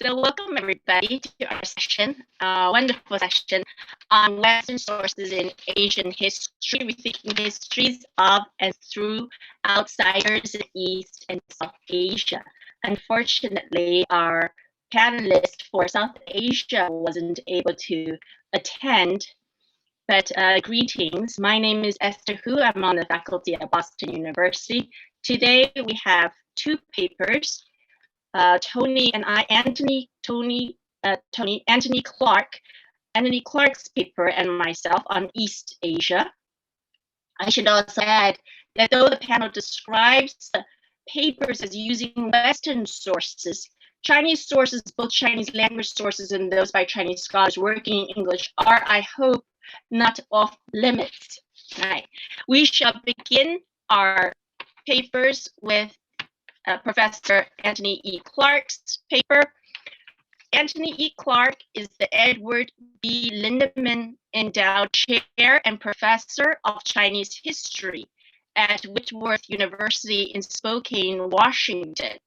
So welcome everybody to our session, wonderful session on Western sources in Asian history, rethinking histories of and through outsiders in East and South Asia. Unfortunately, our panelist for South Asia wasn't able to attend, but greetings. My name is Esther Hu. I'm on the faculty at Boston University. Today we have two papers. Anthony Clark's paper and myself on East Asia. I should also add that though the panel describes the papers as using Western sources, Chinese sources, both Chinese language sources and those by Chinese scholars working in English are, I hope, not off limits. Right. We shall begin our papers with Professor Anthony E. Clark's paper. Anthony E. Clark is the Edward B. Lindeman Endowed Chair and Professor of Chinese History at Whitworth University in Spokane, Washington.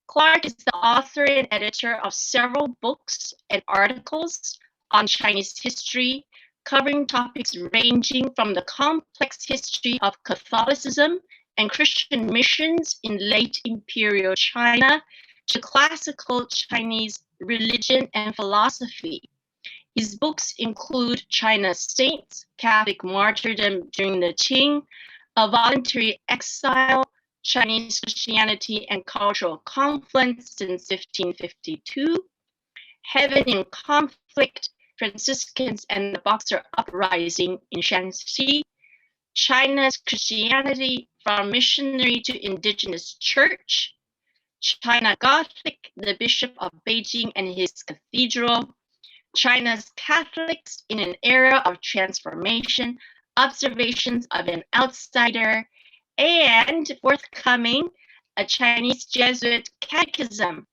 Clark is the author and editor of several books and articles on Chinese history, covering topics ranging from the complex history of Catholicism and Christian missions in late imperial China to classical Chinese religion and philosophy. His books include China's Saints, Catholic Martyrdom during the Qing, A Voluntary Exile, Chinese Christianity and Cultural Conflict since 1552, Heaven in Conflict, Franciscans and the Boxer Uprising in Shanxi, China's Christianity from Missionary to Indigenous Church, China Gothic, the Bishop of Beijing and his Cathedral, China's Catholics in an Era of Transformation, Observations of an Outsider, and forthcoming, a Chinese Jesuit Catechism,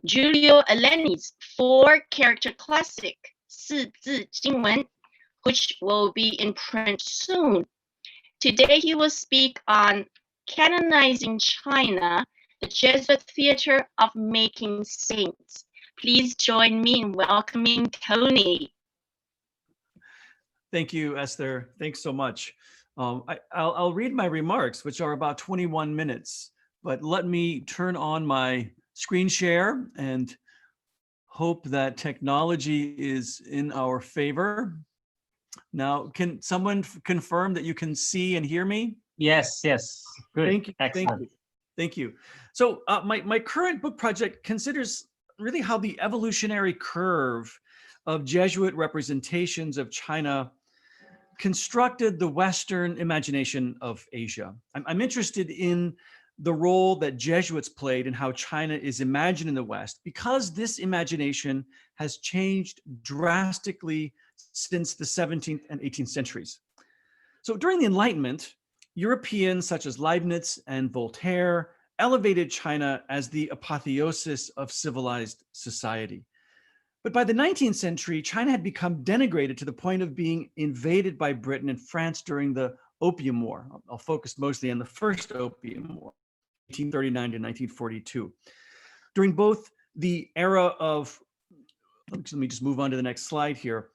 Giulio Aleni's four-character classic, 四字经文, which will be in print soon. Today he will speak on Canonizing China, the Jesuit theater of making saints. Please join me in welcoming Tony. Thank you, Esther. Thanks so much. I'll read my remarks, which are about 21 minutes, but let me turn on my screen share and hope that technology is in our favor. Now, can someone confirm that you can see and hear me? Yes. Good. Thank you. Excellent. Thank you. So my current book project considers really how the evolutionary curve of Jesuit representations of China constructed the Western imagination of Asia. I'm interested in the role that Jesuits played in how China is imagined in the West, because this imagination has changed drastically since the 17th and 18th centuries. So during the Enlightenment, Europeans such as Leibniz and Voltaire elevated China as the apotheosis of civilized society. But by the 19th century, China had become denigrated to the point of being invaded by Britain and France during the Opium War. I'll focus mostly on the first Opium War, 1839 to 1942. During both the era of, let me just move on to the next slide here.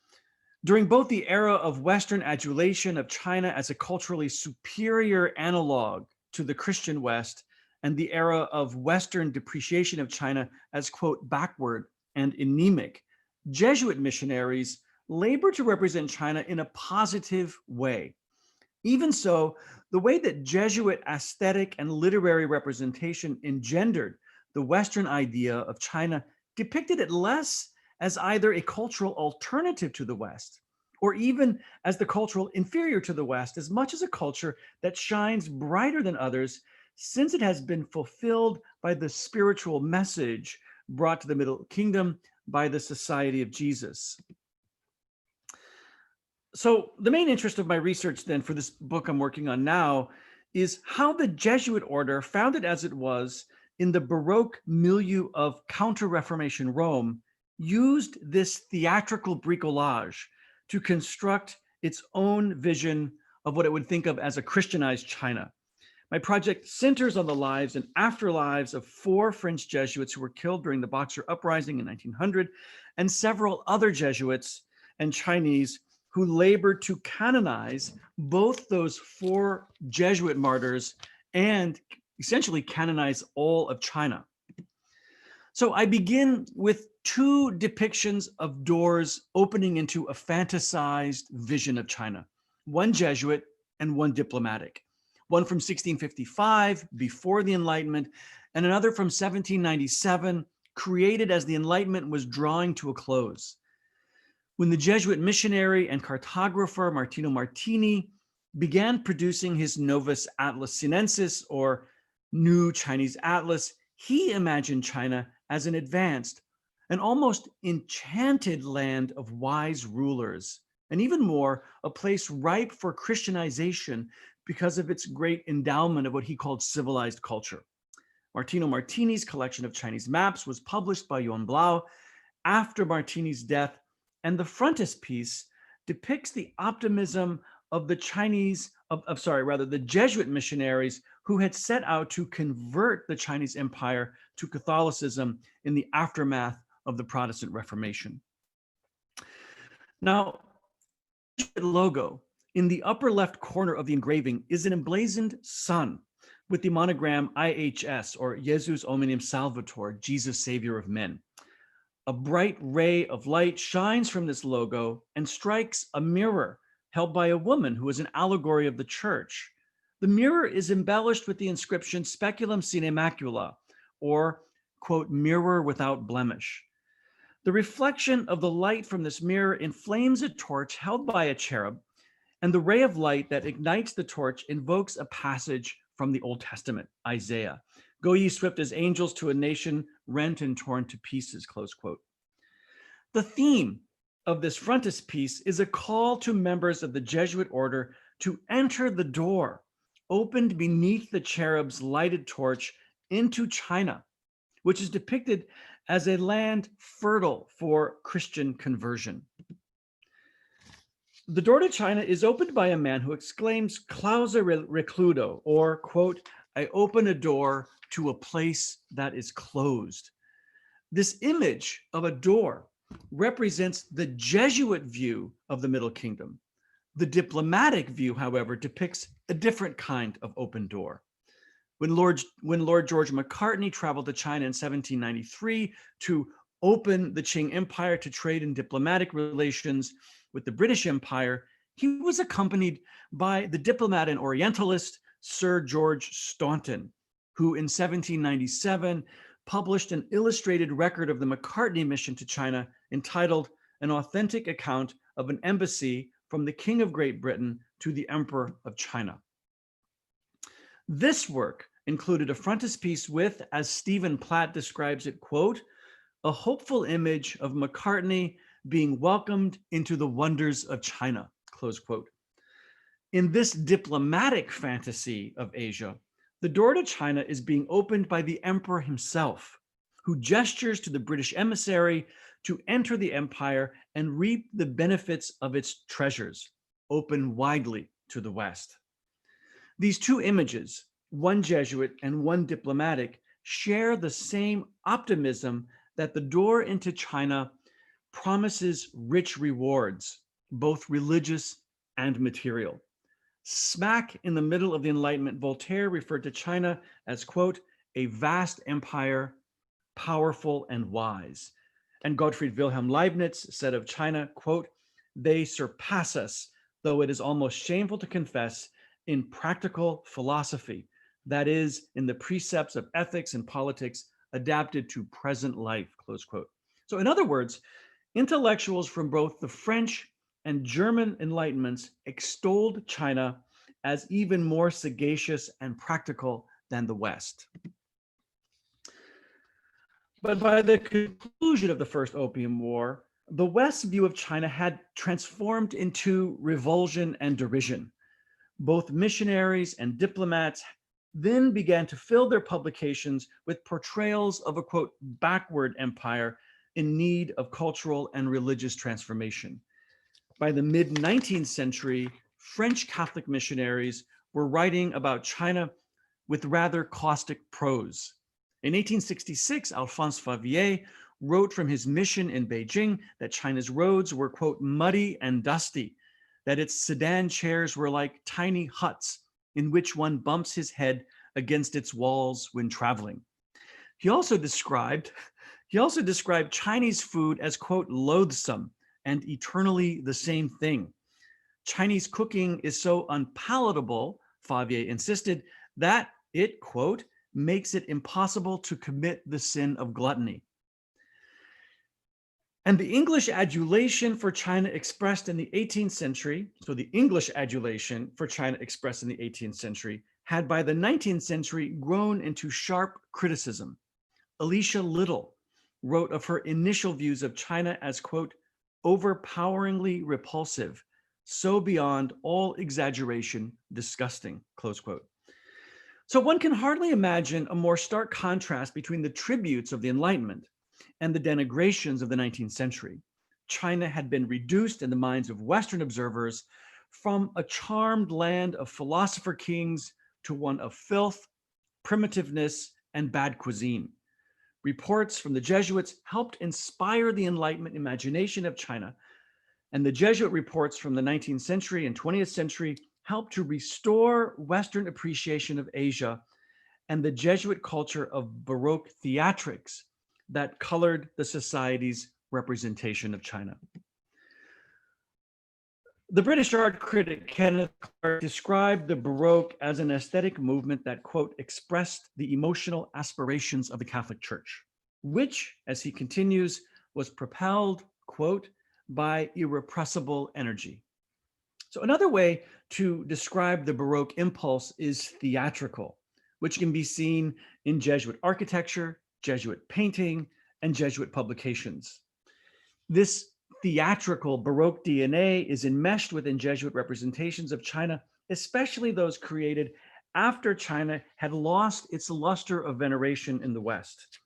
During both the era of Western adulation of China as a culturally superior analog to the Christian West and the era of Western depreciation of China as, quote, backward and anemic, Jesuit missionaries labored to represent China in a positive way. Even so, the way that Jesuit aesthetic and literary representation engendered the Western idea of China depicted it less as either a cultural alternative to the West, or even as the cultural inferior to the West, as much as a culture that shines brighter than others, since it has been fulfilled by the spiritual message brought to the Middle Kingdom by the Society of Jesus. So the main interest of my research then for this book I'm working on now is how the Jesuit order, founded as it was in the Baroque milieu of Counter-Reformation Rome, used this theatrical bricolage to construct its own vision of what it would think of as a Christianized China. My project centers on the lives and afterlives of 4 French Jesuits who were killed during the Boxer Uprising in 1900, and several other Jesuits and Chinese who labored to canonize both those 4 Jesuit martyrs and essentially canonize all of China. So I begin with 2 depictions of doors opening into a fantasized vision of China, one Jesuit and one diplomatic, one from 1655 before the Enlightenment, and another from 1797, created as the Enlightenment was drawing to a close. When the Jesuit missionary and cartographer Martino Martini began producing his Novus Atlas Sinensis, or New Chinese Atlas, he imagined China as an advanced, an almost enchanted land of wise rulers, and even more, a place ripe for Christianization because of its great endowment of what he called civilized culture. Martino Martini's collection of Chinese maps was published by Yuan Blau after Martini's death, and the frontispiece depicts the optimism of the the Jesuit missionaries who had set out to convert the Chinese Empire to Catholicism in the aftermath of the Protestant Reformation. Now, the logo in the upper left corner of the engraving is an emblazoned sun with the monogram IHS, or Jesus Hominum Salvator, Jesus Savior of Men. A bright ray of light shines from this logo and strikes a mirror held by a woman who is an allegory of the church. The mirror is embellished with the inscription Speculum sine macula, or, quote, mirror without blemish. The reflection of the light from this mirror inflames a torch held by a cherub, and the ray of light that ignites the torch invokes a passage from the Old Testament, Isaiah. Go ye swift as angels to a nation rent and torn to pieces, close quote. The theme of this frontispiece is a call to members of the Jesuit order to enter the door opened beneath the cherub's lighted torch into China, which is depicted as a land fertile for Christian conversion. The door to China is opened by a man who exclaims, clausa recludo, or, quote, I open a door to a place that is closed. This image of a door represents the Jesuit view of the Middle Kingdom. The diplomatic view, however, depicts a different kind of open door. When Lord George Macartney traveled to China in 1793 to open the Qing Empire to trade and diplomatic relations with the British Empire, he was accompanied by the diplomat and Orientalist Sir George Staunton, who in 1797 published an illustrated record of the Macartney mission to China entitled An Authentic Account of an Embassy from the King of Great Britain to the Emperor of China. This work included a frontispiece with, as Stephen Platt describes it, quote, a hopeful image of Macartney being welcomed into the wonders of China, close quote. In this diplomatic fantasy of Asia, the door to China is being opened by the emperor himself, who gestures to the British emissary to enter the empire and reap the benefits of its treasures, open widely to the West. These 2 images, one Jesuit and one diplomatic, share the same optimism that the door into China promises rich rewards, both religious and material. Smack in the middle of the Enlightenment, Voltaire referred to China as, quote, a vast empire, powerful and wise. And Gottfried Wilhelm Leibniz said of China, quote, they surpass us, though it is almost shameful to confess, in practical philosophy, that is, in the precepts of ethics and politics adapted to present life, close quote. So in other words, intellectuals from both the French and German Enlightenments extolled China as even more sagacious and practical than the West. But by the conclusion of the First Opium War, the West's view of China had transformed into revulsion and derision. Both missionaries and diplomats then began to fill their publications with portrayals of a, quote, backward empire in need of cultural and religious transformation. By the mid-19th century, French Catholic missionaries were writing about China with rather caustic prose. In 1866, Alphonse Favier wrote from his mission in Beijing that China's roads were, quote, muddy and dusty, that its sedan chairs were like tiny huts in which one bumps his head against its walls when traveling. He also described Chinese food as, quote, loathsome and eternally the same thing. Chinese cooking is so unpalatable, Favier insisted, that it, quote, makes it impossible to commit the sin of gluttony. And the English adulation for China expressed in the 18th century, so the English adulation for China expressed in the 18th century, had by the 19th century grown into sharp criticism. Alicia Little wrote of her initial views of China as, quote, overpoweringly repulsive, so beyond all exaggeration, disgusting, close quote. So one can hardly imagine a more stark contrast between the tributes of the Enlightenment and the denigrations of the 19th century. China had been reduced in the minds of Western observers from a charmed land of philosopher kings to one of filth, primitiveness, and bad cuisine. Reports from the Jesuits helped inspire the Enlightenment imagination of China, and the Jesuit reports from the 19th century and 20th century helped to restore Western appreciation of Asia and the Jesuit culture of Baroque theatrics that colored the society's representation of China. The British art critic Kenneth Clark described the Baroque as an aesthetic movement that, quote, expressed the emotional aspirations of the Catholic Church, which, as he continues, was propelled, quote, by irrepressible energy. So another way to describe the Baroque impulse is theatrical, which can be seen in Jesuit architecture, Jesuit painting, and Jesuit publications. This theatrical Baroque DNA is enmeshed within Jesuit representations of China, especially those created after China had lost its luster of veneration in the West.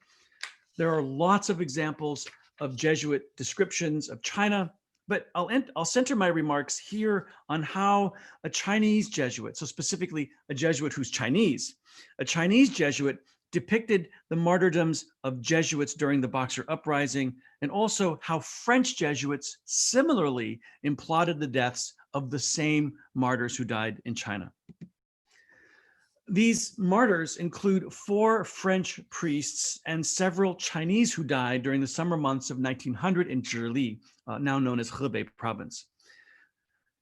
There are lots of examples of Jesuit descriptions of China, but I'll center my remarks here on how a Chinese Jesuit, so specifically a Jesuit who's Chinese, a Chinese Jesuit depicted the martyrdoms of Jesuits during the Boxer Uprising, and also how French Jesuits similarly imploded the deaths of the same martyrs who died in China. These martyrs include 4 French priests and several Chinese who died during the summer months of 1900 in Zhili, now known as Hebei province.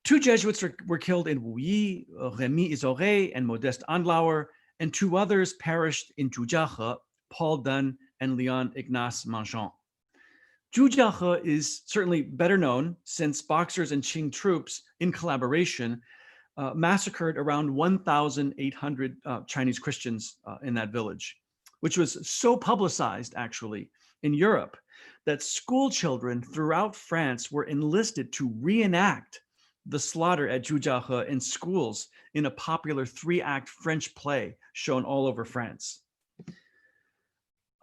2 Jesuits were killed in Wuyi, Remy Isoré and Modeste Andlauer, and 2 others perished in Zhujiahe, Paul Dunn and Leon Ignace Mangeon. Zhujiahe is certainly better known since Boxers and Qing troops in collaboration massacred around 1,800 Chinese Christians in that village, which was so publicized actually in Europe that school children throughout France were enlisted to reenact the slaughter at Zhujiahe in schools in a popular 3-act French play shown all over France.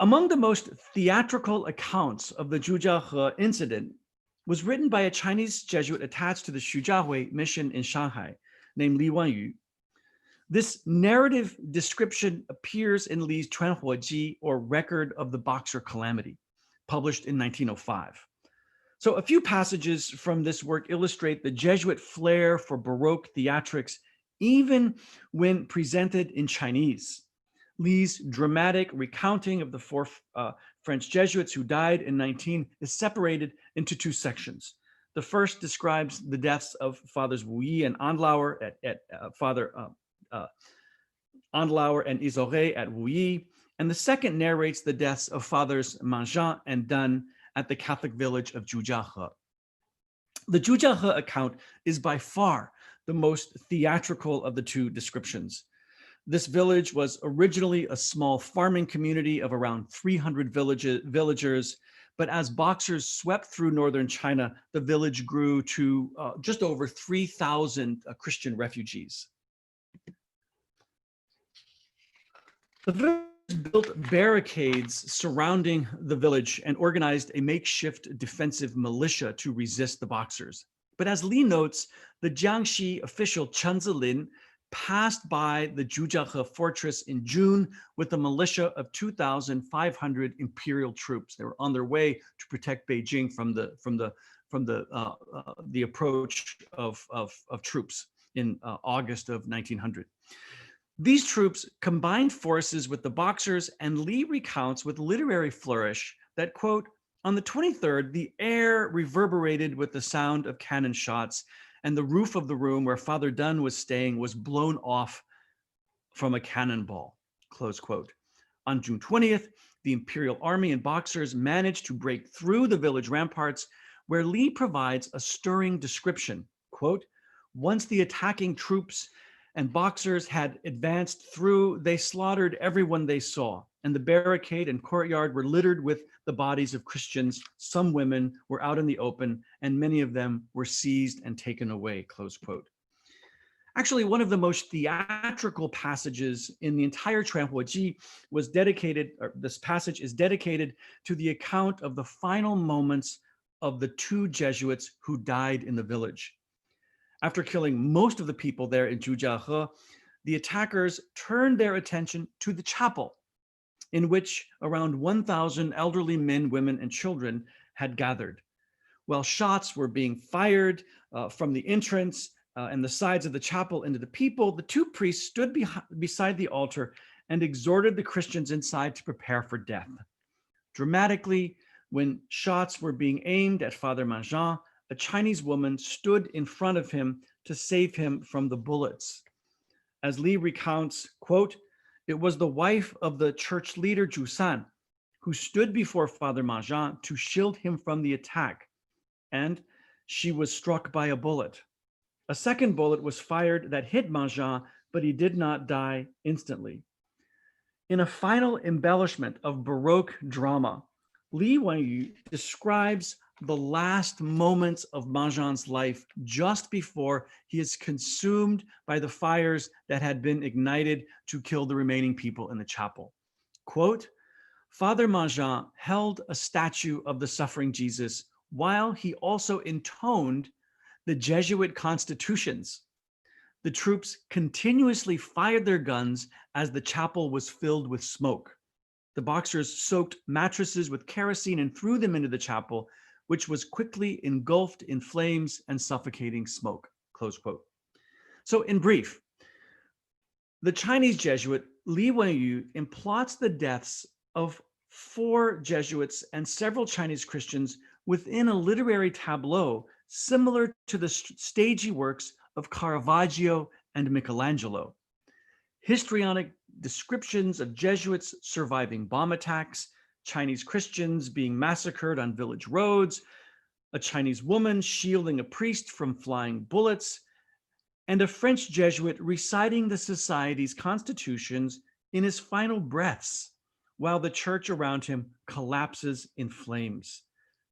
Among the most theatrical accounts of the Zhujiahe incident was written by a Chinese Jesuit attached to the Xujiahui mission in Shanghai, named Li Wanyu. This narrative description appears in Li's Chuanhuoji, or Record of the Boxer Calamity, published in 1905. So a few passages from this work illustrate the Jesuit flair for Baroque theatrics, even when presented in Chinese. Li's dramatic recounting of the 4 French Jesuits who died in 19 is separated into 2 sections. The first describes the deaths of Fathers Wuyi and Andlauer Father Andlauer and Isoré at Wuyi, and the second narrates the deaths of Fathers Mangeon and Dunn at the Catholic village of Zhujiahe. The Zhujiahe account is by far the most theatrical of the 2 descriptions. This village was originally a small farming community of around 300 villagers, but as Boxers swept through northern China, the village grew to just over 3,000 Christian refugees. The village built barricades surrounding the village and organized a makeshift defensive militia to resist the Boxers. But as Li notes, the Jiangxi official Chen Zilin passed by the Zhujiahe fortress in June with a militia of 2,500 imperial troops. They were on their way to protect Beijing from the approach of troops in August of 1900. These troops combined forces with the Boxers, and Li recounts with literary flourish that, quote, on the 23rd, the air reverberated with the sound of cannon shots, and the roof of the room where Father Dunn was staying was blown off from a cannonball, close quote. On June 20th, the Imperial Army and Boxers managed to break through the village ramparts, where Li provides a stirring description, quote, once the attacking troops and Boxers had advanced through, they slaughtered everyone they saw, and the barricade and courtyard were littered with the bodies of Christians. Some women were out in the open, and many of them were seized and taken away, close quote. Actually, one of the most theatrical passages in the entire Chuanhuoji was dedicated, or this passage is dedicated to the account of the final moments of the 2 Jesuits who died in the village. After killing most of the people there in Zhujiahe, the attackers turned their attention to the chapel, in which around 1,000 elderly men, women, and children had gathered. While shots were being fired from the entrance and the sides of the chapel into the people, the 2 priests stood beside the altar and exhorted the Christians inside to prepare for death. Dramatically, when shots were being aimed at Father Manjean, a Chinese woman stood in front of him to save him from the bullets. As Li recounts, quote, it was the wife of the church leader Zhu San who stood before Father Manjean to shield him from the attack, and she was struck by a bullet. A second bullet was fired that hit Manjean, but he did not die instantly. In a final embellishment of Baroque drama, Li Wenyu describes the last moments of Manjean's life just before he is consumed by the fires that had been ignited to kill the remaining people in the chapel. Quote, Father Manjean held a statue of the suffering Jesus while he also intoned the Jesuit constitutions. The troops continuously fired their guns as the chapel was filled with smoke. The Boxers soaked mattresses with kerosene and threw them into the chapel, which was quickly engulfed in flames and suffocating smoke, close quote. So in brief, the Chinese Jesuit Li Wenyu implots the deaths of 4 Jesuits and several Chinese Christians within a literary tableau similar to the stagey works of Caravaggio and Michelangelo. Histrionic descriptions of Jesuits surviving bomb attacks, Chinese Christians being massacred on village roads, a Chinese woman shielding a priest from flying bullets, and a French Jesuit reciting the society's constitutions in his final breaths, while the church around him collapses in flames.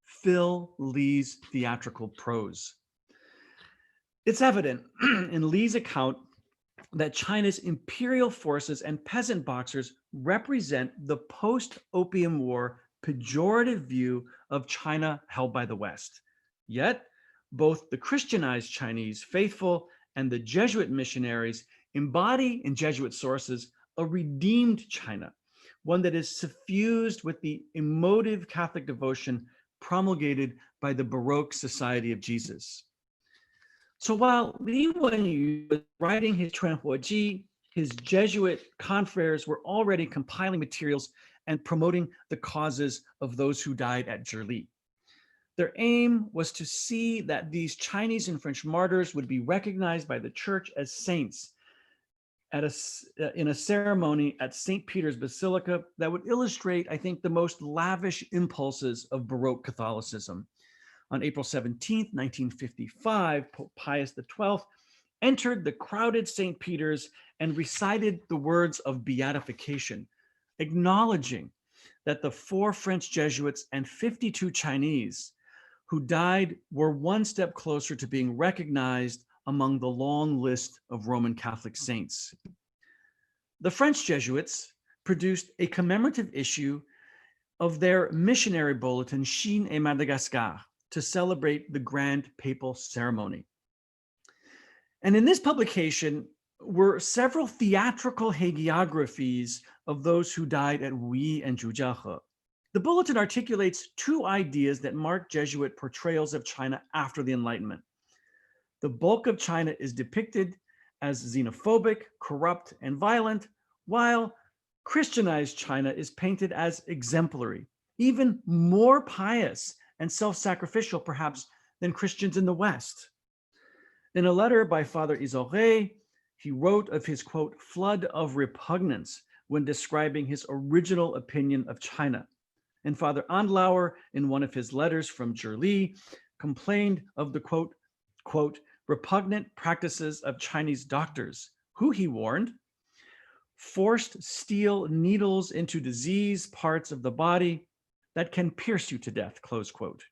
Fill Li's theatrical prose. It's evident in Li's account that China's imperial forces and peasant Boxers represent the post-Opium War pejorative view of China held by the West. Yet, both the Christianized Chinese faithful and the Jesuit missionaries embody in Jesuit sources a redeemed China, one that is suffused with the emotive Catholic devotion promulgated by the Baroque Society of Jesus. So while Li Wenyu was writing his Chuanhuoji, his Jesuit confreres were already compiling materials and promoting the causes of those who died at Zhili. Their aim was to see that these Chinese and French martyrs would be recognized by the church as saints in a ceremony at St. Peter's Basilica that would illustrate, I think, the most lavish impulses of Baroque Catholicism. On April 17th, 1955, Pope Pius XII entered the crowded St. Peter's and recited the words of beatification, acknowledging that the 4 French Jesuits and 52 Chinese who died were one step closer to being recognized among the long list of Roman Catholic saints. The French Jesuits produced a commemorative issue of their missionary bulletin, Chine et Madagascar, to celebrate the grand papal ceremony. And in this publication, were several theatrical hagiographies of those who died at Wei and Zhujiahe. The bulletin articulates two ideas that mark Jesuit portrayals of China after the Enlightenment. The bulk of China is depicted as xenophobic, corrupt, and violent, while Christianized China is painted as exemplary, even more pious and self-sacrificial perhaps than Christians in the West. In a letter by Father Isore, he wrote of his, quote, flood of repugnance when describing his original opinion of China. And Father Andlauer, in one of his letters from Zhili, complained of the, quote, repugnant practices of Chinese doctors, who, he warned, forced steel needles into diseased parts of the body that can pierce you to death, close quote.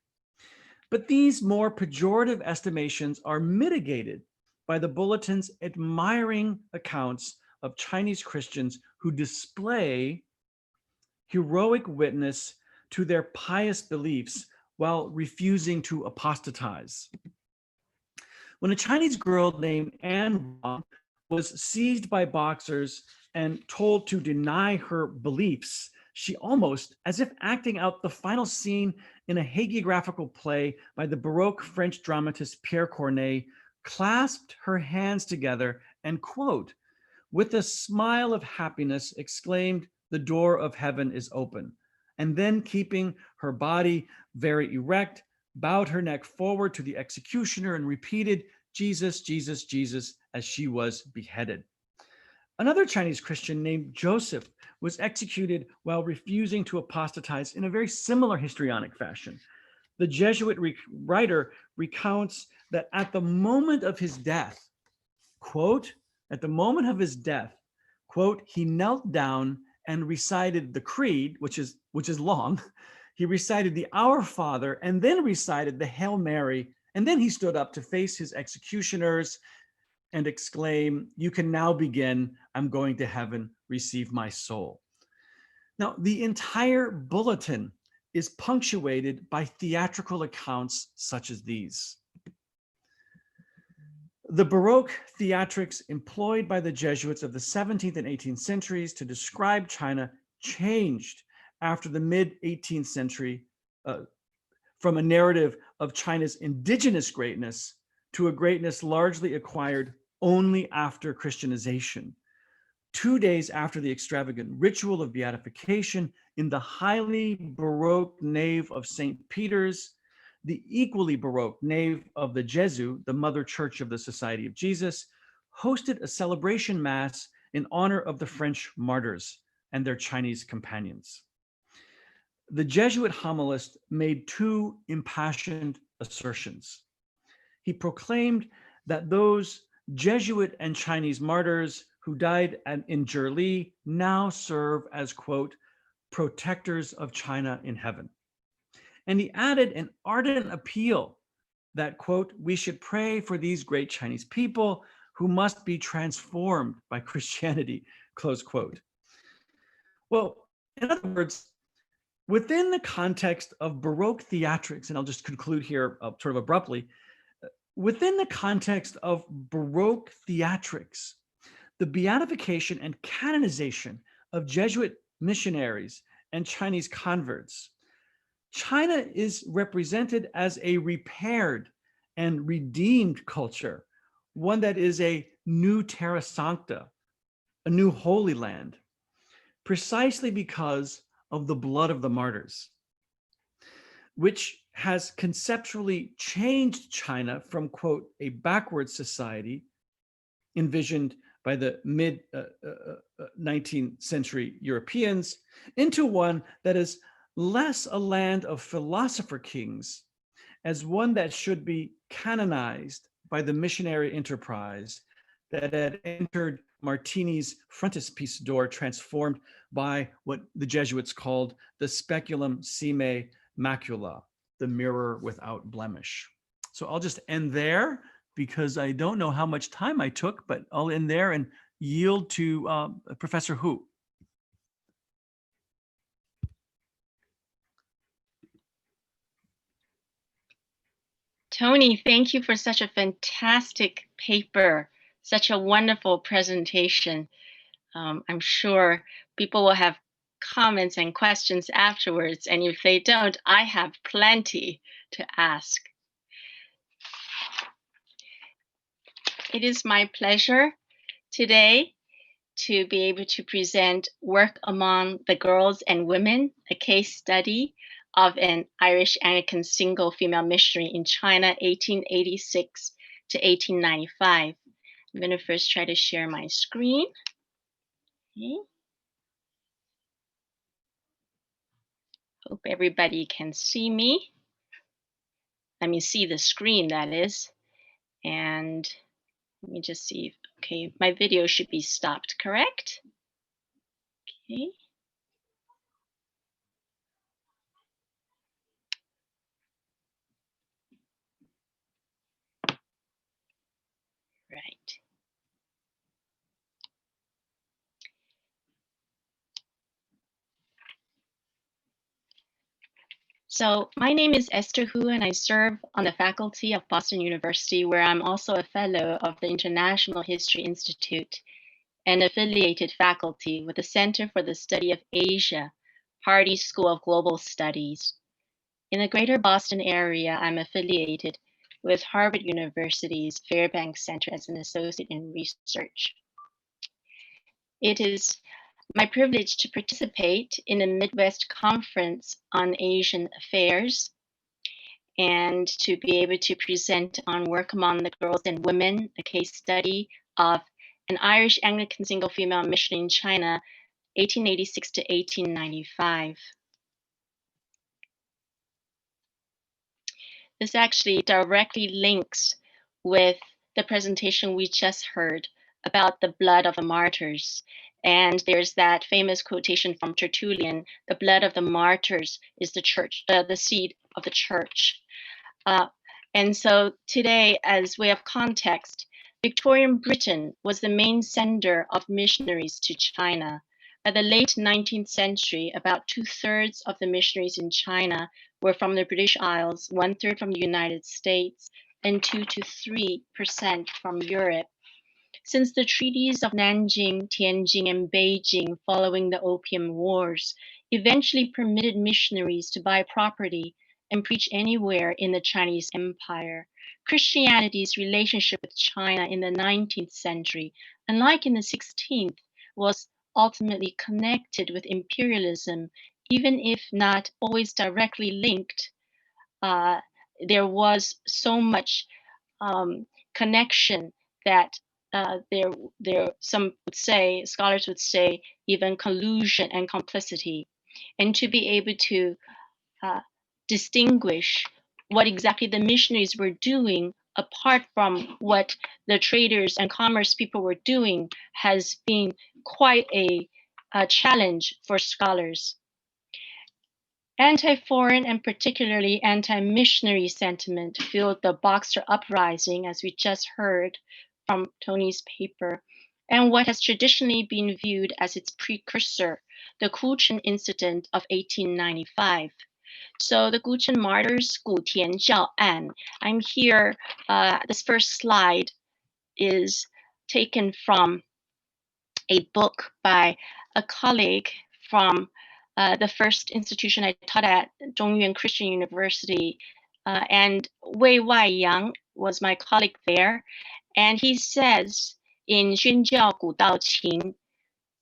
But these more pejorative estimations are mitigated by the bulletin's admiring accounts of Chinese Christians who display heroic witness to their pious beliefs while refusing to apostatize. When a Chinese girl named Anne Wang was seized by boxers and told to deny her beliefs, she almost, as if acting out the final scene in a hagiographical play by the Baroque French dramatist Pierre Corneille, clasped her hands together and, quote, with a smile of happiness, exclaimed, "The door of heaven is open." And then, keeping her body very erect, bowed her neck forward to the executioner and repeated, "Jesus, Jesus, Jesus," as she was beheaded. Another Chinese Christian named Joseph was executed while refusing to apostatize in a very similar histrionic fashion. The Jesuit writer recounts that at the moment of his death, quote, at the moment of his death, quote, he knelt down and recited the creed, which is long. He recited the Our Father and then recited the Hail Mary. And then he stood up to face his executioners and exclaim, "You can now begin. I'm going to heaven. Receive my soul." Now, the entire bulletin is punctuated by theatrical accounts such as these. The Baroque theatrics employed by the Jesuits of the 17th and 18th centuries to describe China changed after the mid-18th century from a narrative of China's indigenous greatness to a greatness largely acquired only after Christianization. 2 days after the extravagant ritual of beatification in the highly Baroque nave of St. Peter's, the equally Baroque nave of the Jesuit, the mother church of the Society of Jesus, hosted a celebration mass in honor of the French martyrs and their Chinese companions. The Jesuit homilist made two impassioned assertions. He proclaimed that those Jesuit and Chinese martyrs who died in Zhili now serve as, quote, protectors of China in heaven. And he added an ardent appeal that, quote, we should pray for these great Chinese people who must be transformed by Christianity, close quote. Well, in other words, within the context of Baroque theatrics, and I'll just conclude here sort of abruptly, within the context of Baroque theatrics, the beatification and canonization of Jesuit missionaries and Chinese converts, China is represented as a repaired and redeemed culture, one that is a new terra sancta, a new holy land, precisely because of the blood of the martyrs, which has conceptually changed China from, quote, a backward society envisioned by the mid-19th century Europeans into one that is less a land of philosopher kings as one that should be canonized by the missionary enterprise that had entered Martini's frontispiece door, transformed by what the Jesuits called the speculum sine macula, the mirror without blemish. So I'll just end there because I don't know how much time I took, but I'll end there and yield to Professor Hu. Tony, thank you for such a fantastic paper. Such a wonderful presentation. I'm sure people will have comments and questions afterwards, and if they don't, I have plenty to ask. It is my pleasure today to be able to present Work Among the Girls and Women, a case study of an Irish Anglican single female missionary in China, 1886 to 1895. I'm going to first try to share my screen. Okay. Hope everybody can see me. Let me see the screen, that is. And let me just see if, okay, my video should be stopped, correct? Okay. Right. So my name is Esther Hu, and I serve on the faculty of Boston University, where I'm also a fellow of the International History Institute and affiliated faculty with the Center for the Study of Asia, Hardy School of Global Studies. In the greater Boston area, I'm affiliated with Harvard University's Fairbanks Center as an associate in research. It is my privilege to participate in the Midwest Conference on Asian Affairs and to be able to present on Work Among the Girls and Women, a case study of an Irish Anglican single female missionary in China, 1886 to 1895. This actually directly links with the presentation we just heard about the blood of the martyrs. And there's that famous quotation from Tertullian, the blood of the martyrs is the church, the seed of the church. And so today, as way of context, Victorian Britain was the main sender of missionaries to China. By the late 19th century, about 2/3 of the missionaries in China were from the British Isles, 1/3 from the United States, and 2 to 3% from Europe. Since the treaties of Nanjing, Tianjin, and Beijing following the Opium Wars eventually permitted missionaries to buy property and preach anywhere in the Chinese Empire, Christianity's relationship with China in the 19th century, unlike in the 16th, was ultimately connected with imperialism, even if not always directly linked. There was so much connection that some would say, scholars would say, even collusion and complicity. And to be able to distinguish what exactly the missionaries were doing apart from what the traders and commerce people were doing has been quite a challenge for scholars. Anti-foreign and particularly anti-missionary sentiment fueled the Boxer Uprising, as we just heard from Tony's paper, and what has traditionally been viewed as its precursor, the Kuchen incident of 1895. So the Guchen martyrs, 古田教案. I'm here, this first slide is taken from a book by a colleague from the first institution I taught at, Zhongyuan Christian University, and Wei Waiyang was my colleague there, and he says in 宣教古道情，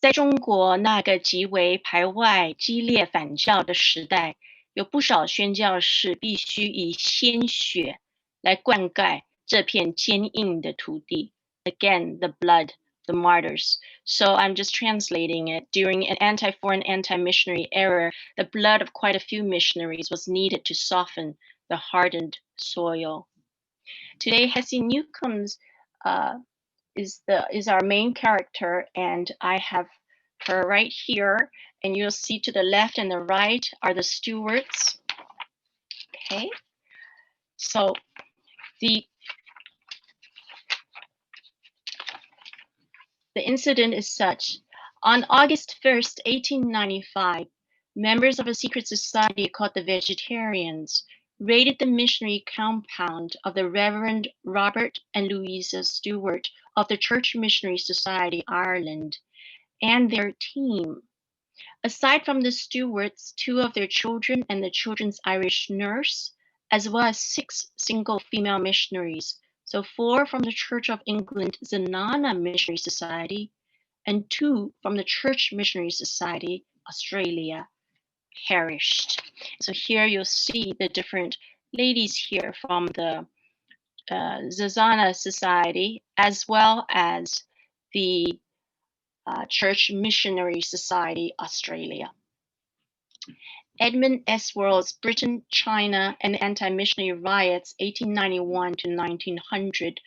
在中国那个极为排外、激烈反教的时代，有不少宣教士必须以鲜血来灌溉这片坚硬的土地。Again, the blood, the martyrs. So I'm just translating it. During an anti-foreign, anti-missionary era, the blood of quite a few missionaries was needed to soften the hardened soil. Today, Hessie Newcombs is our main character, and I have her right here, and you'll see to the left and the right are the stewards. Okay, so the incident is such. On August 1st, 1895, members of a secret society called the Vegetarians raided the missionary compound of the Reverend Robert and Louisa Stewart of the Church Missionary Society Ireland and their team. Aside from the stewards, 2 of their children and the children's Irish nurse, as well as 6 single female missionaries, so 4 from the Church of England Zenana Missionary Society and 2 from the Church Missionary Society Australia perished. So here you'll see the different ladies here from the Zazana Society, as well as the Church Missionary Society Australia. Edmund S. Worrell's Britain, China, and the Anti-Missionary Riots, 1891 to 1900,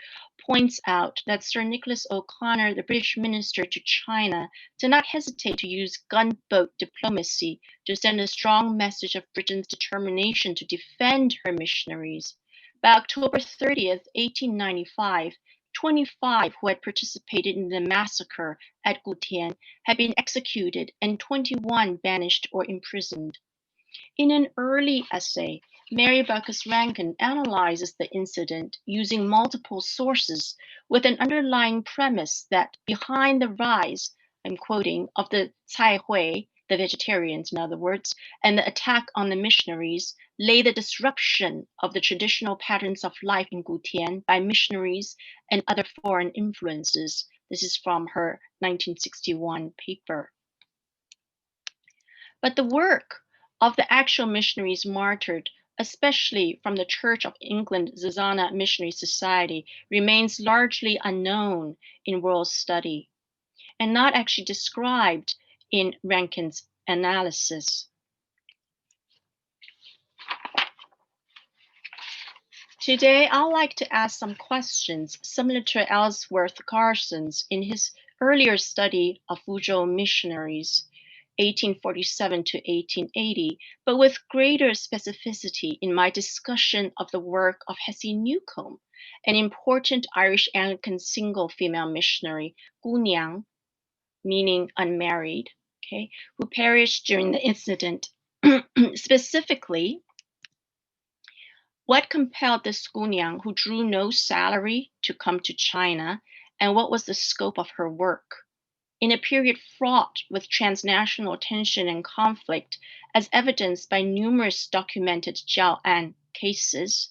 points out that Sir Nicholas O'Connor, the British minister to China, did not hesitate to use gunboat diplomacy to send a strong message of Britain's determination to defend her missionaries. By October 30th, 1895, 25 who had participated in the massacre at Gutian had been executed and 21 banished or imprisoned. In an early essay, Mary Backus Rankin analyzes the incident using multiple sources with an underlying premise that behind the rise, I'm quoting, of the Cai Hui, the vegetarians in other words, and the attack on the missionaries lay the disruption of the traditional patterns of life in Gutian by missionaries and other foreign influences. This is from her 1961 paper. But the work of the actual missionaries martyred, especially from the Church of England Zazana Missionary Society, remains largely unknown in world study and not actually described in Rankin's analysis. Today, I'd like to ask some questions similar to Ellsworth Carson's in his earlier study of Fuzhou missionaries, 1847 to 1880, but with greater specificity in my discussion of the work of Hessie Newcomb, an important Irish Anglican single female missionary, Gunyang, meaning unmarried, okay, who perished during the incident. Specifically, what compelled this Gunyang, who drew no salary, to come to China, and what was the scope of her work? In a period fraught with transnational tension and conflict, as evidenced by numerous documented Jiaoan cases,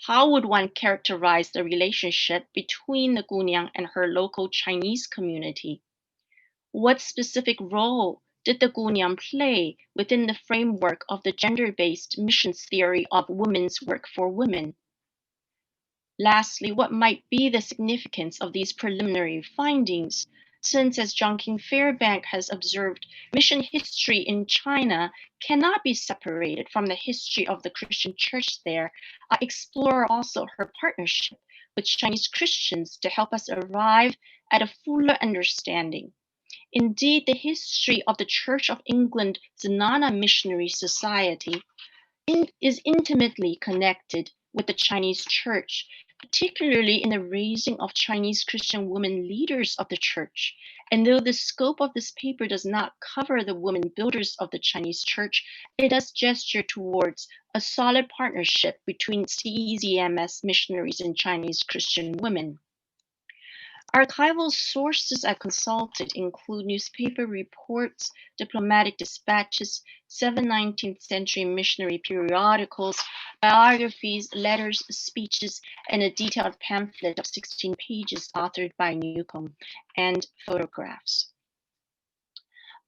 how would one characterize the relationship between the Gunyang and her local Chinese community? What specific role did the Gunyang play within the framework of the gender-based missions theory of women's work for women? Lastly, what might be the significance of these preliminary findings, since, as John King Fairbank has observed, mission history in China cannot be separated from the history of the Christian church there. I explore also her partnership with Chinese Christians to help us arrive at a fuller understanding. Indeed, the history of the Church of England Zenana Missionary Society is intimately connected with the Chinese church, particularly in the raising of Chinese Christian women leaders of the church. And though the scope of this paper does not cover the women builders of the Chinese church, it does gesture towards a solid partnership between CEZMS missionaries and Chinese Christian women. Archival sources I consulted include newspaper reports, diplomatic dispatches, 7 19th century missionary periodicals, biographies, letters, speeches, and a detailed pamphlet of 16 pages authored by Newcomb, and photographs.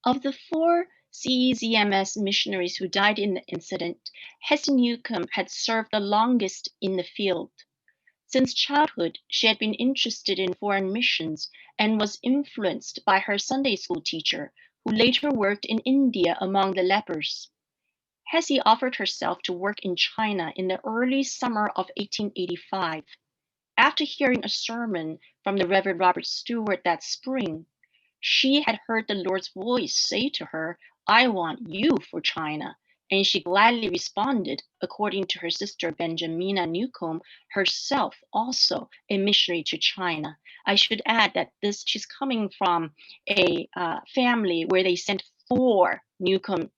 Of the 4 CEZMS missionaries who died in the incident, Hessie Newcomb had served the longest in the field. Since childhood, she had been interested in foreign missions and was influenced by her Sunday school teacher, who later worked in India among the lepers. Hessie offered herself to work in China in the early summer of 1885. After hearing a sermon from the Reverend Robert Stewart that spring, she had heard the Lord's voice say to her, "I want you for China." And she gladly responded, according to her sister Benjamina Newcomb, herself also a missionary to China. I should add that she's coming from a family where they sent 4 Newcomb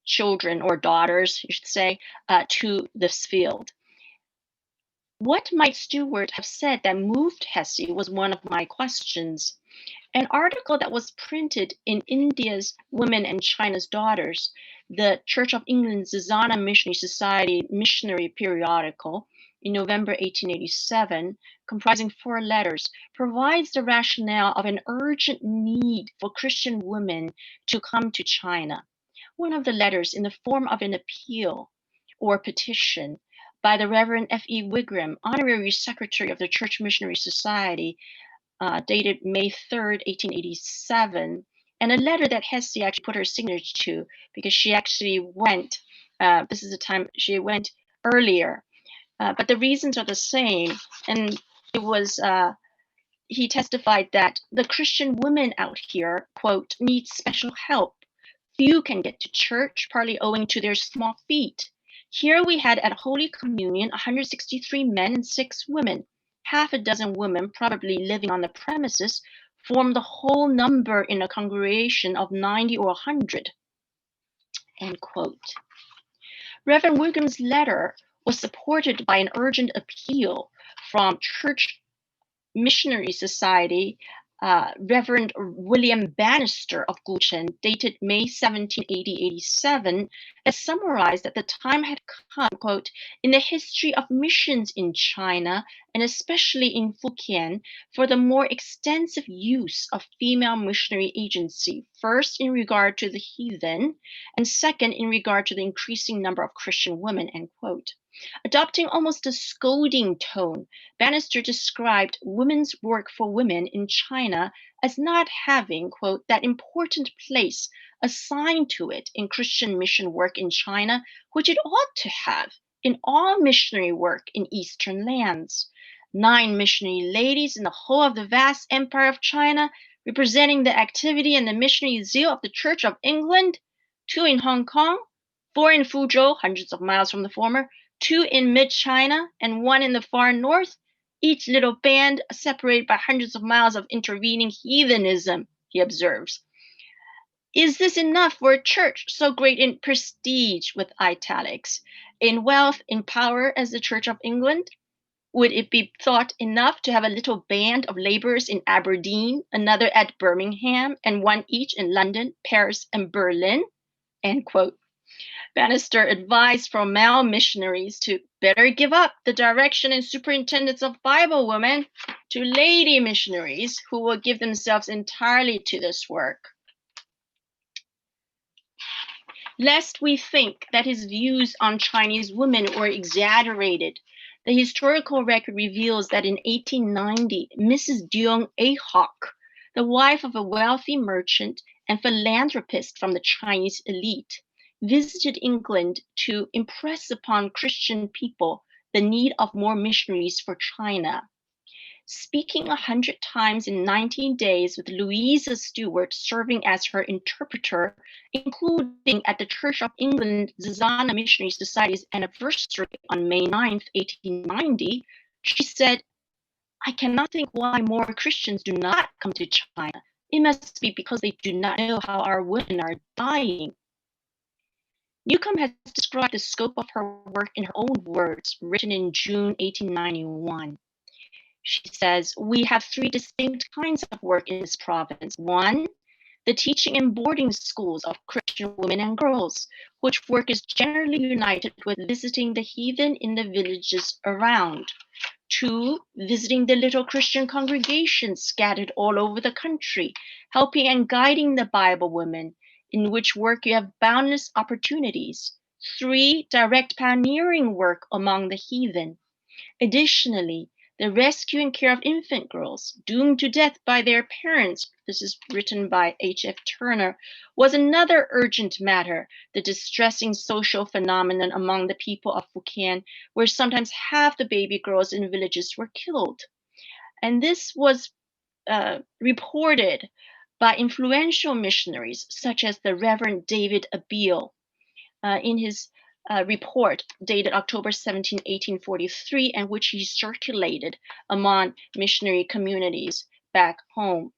children or daughters, you should say, to this field. What might Stewart have said that moved Hesse was one of my questions. An article that was printed in India's Women and China's Daughters, the Church of England's Zana Missionary Society missionary periodical, in November 1887, comprising 4 letters, provides the rationale of an urgent need for Christian women to come to China. One of the letters, in the form of an appeal or petition by the Reverend F.E. Wigram, Honorary Secretary of the Church Missionary Society, dated May 3rd, 1887, and a letter that Hesse actually put her signature to because she actually went, this is the time she went earlier, but the reasons are the same. And it was, he testified that the Christian women out here, quote, need special help. Few can get to church, partly owing to their small feet. Here we had at Holy Communion 163 men and 6 women. Half a dozen women, probably living on the premises, formed the whole number in a congregation of 90 or 100. End quote. Reverend Wigham's letter was supported by an urgent appeal from Church Missionary Society, Reverend William Bannister of Guchen, dated May 17, 1887, that summarized that the time had come, quote, in the history of missions in China, and especially in Fujian, for the more extensive use of female missionary agency, first in regard to the heathen, and second in regard to the increasing number of Christian women, end quote. Adopting almost a scolding tone, Bannister described women's work for women in China as not having, quote, that important place assigned to it in Christian mission work in China, which it ought to have in all missionary work in Eastern lands. 9 missionary ladies in the whole of the vast empire of China, representing the activity and the missionary zeal of the Church of England, 2 in Hong Kong, 4 in Fuzhou, hundreds of miles from the former, 2 in mid-China, and 1 in the far north, each little band separated by hundreds of miles of intervening heathenism, he observes. Is this enough for a church so great in prestige, with italics, in wealth, in power as the Church of England? Would it be thought enough to have a little band of laborers in Aberdeen, another at Birmingham, and 1 each in London, Paris, and Berlin? End quote. Bannister advised for male missionaries to better give up the direction and superintendence of Bible women to lady missionaries who will give themselves entirely to this work. Lest we think that his views on Chinese women were exaggerated, the historical record reveals that in 1890, Mrs. Deong Ahok, the wife of a wealthy merchant and philanthropist from the Chinese elite, visited England to impress upon Christian people the need of more missionaries for China. Speaking 100 times in 19 days, with Louisa Stewart serving as her interpreter, including at the Church of England Zana Missionary Society's anniversary on May 9th, 1890, she said, I cannot think why more Christians do not come to China. It must be because they do not know how our women are dying. Newcomb has described the scope of her work in her own words, written in June 1891. She says, we have 3 distinct kinds of work in this province. 1, the teaching in boarding schools of Christian women and girls, which work is generally united with visiting the heathen in the villages around. 2, visiting the little Christian congregations scattered all over the country, helping and guiding the Bible women, in which work you have boundless opportunities. 3, direct pioneering work among the heathen. Additionally, the rescue and care of infant girls doomed to death by their parents, this is written by H.F. Turner, was another urgent matter, the distressing social phenomenon among the people of Fujian, where sometimes half the baby girls in villages were killed. And this was reported by influential missionaries such as the Reverend David Abiel in his report dated October 17, 1843, and which he circulated among missionary communities back home.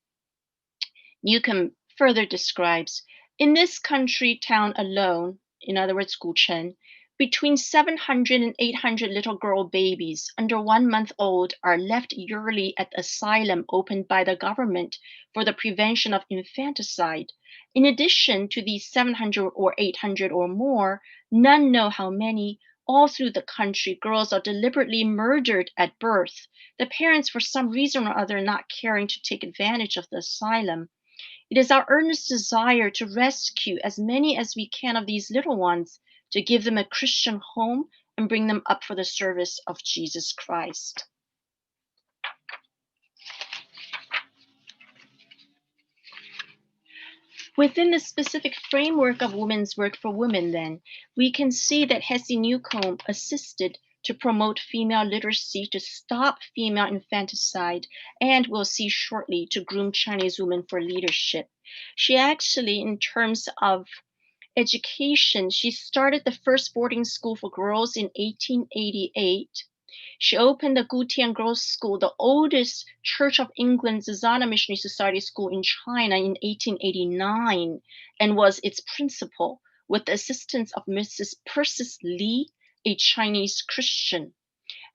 Newcomb further describes, in this country town alone, in other words, Guchen, Between 700 and 800 little girl babies under 1 month old are left yearly at the asylum opened by the government for the prevention of infanticide. In addition to these 700 or 800 or more, none know how many, all through the country, girls are deliberately murdered at birth, the parents for some reason or other not caring to take advantage of the asylum. It is our earnest desire to rescue as many as we can of these little ones, to give them a Christian home and bring them up for the service of Jesus Christ. Within the specific framework of women's work for women, then, we can see that Hesse Newcomb assisted to promote female literacy, to stop female infanticide, and we'll see shortly, to groom Chinese women for leadership. She actually, in terms of education, she started the first boarding school for girls in 1888. She opened the Gutian Girls' School, the oldest Church of England Zizana Missionary Society school in China, in 1889, and was its principal, with the assistance of Mrs. Persis Lee, a Chinese Christian.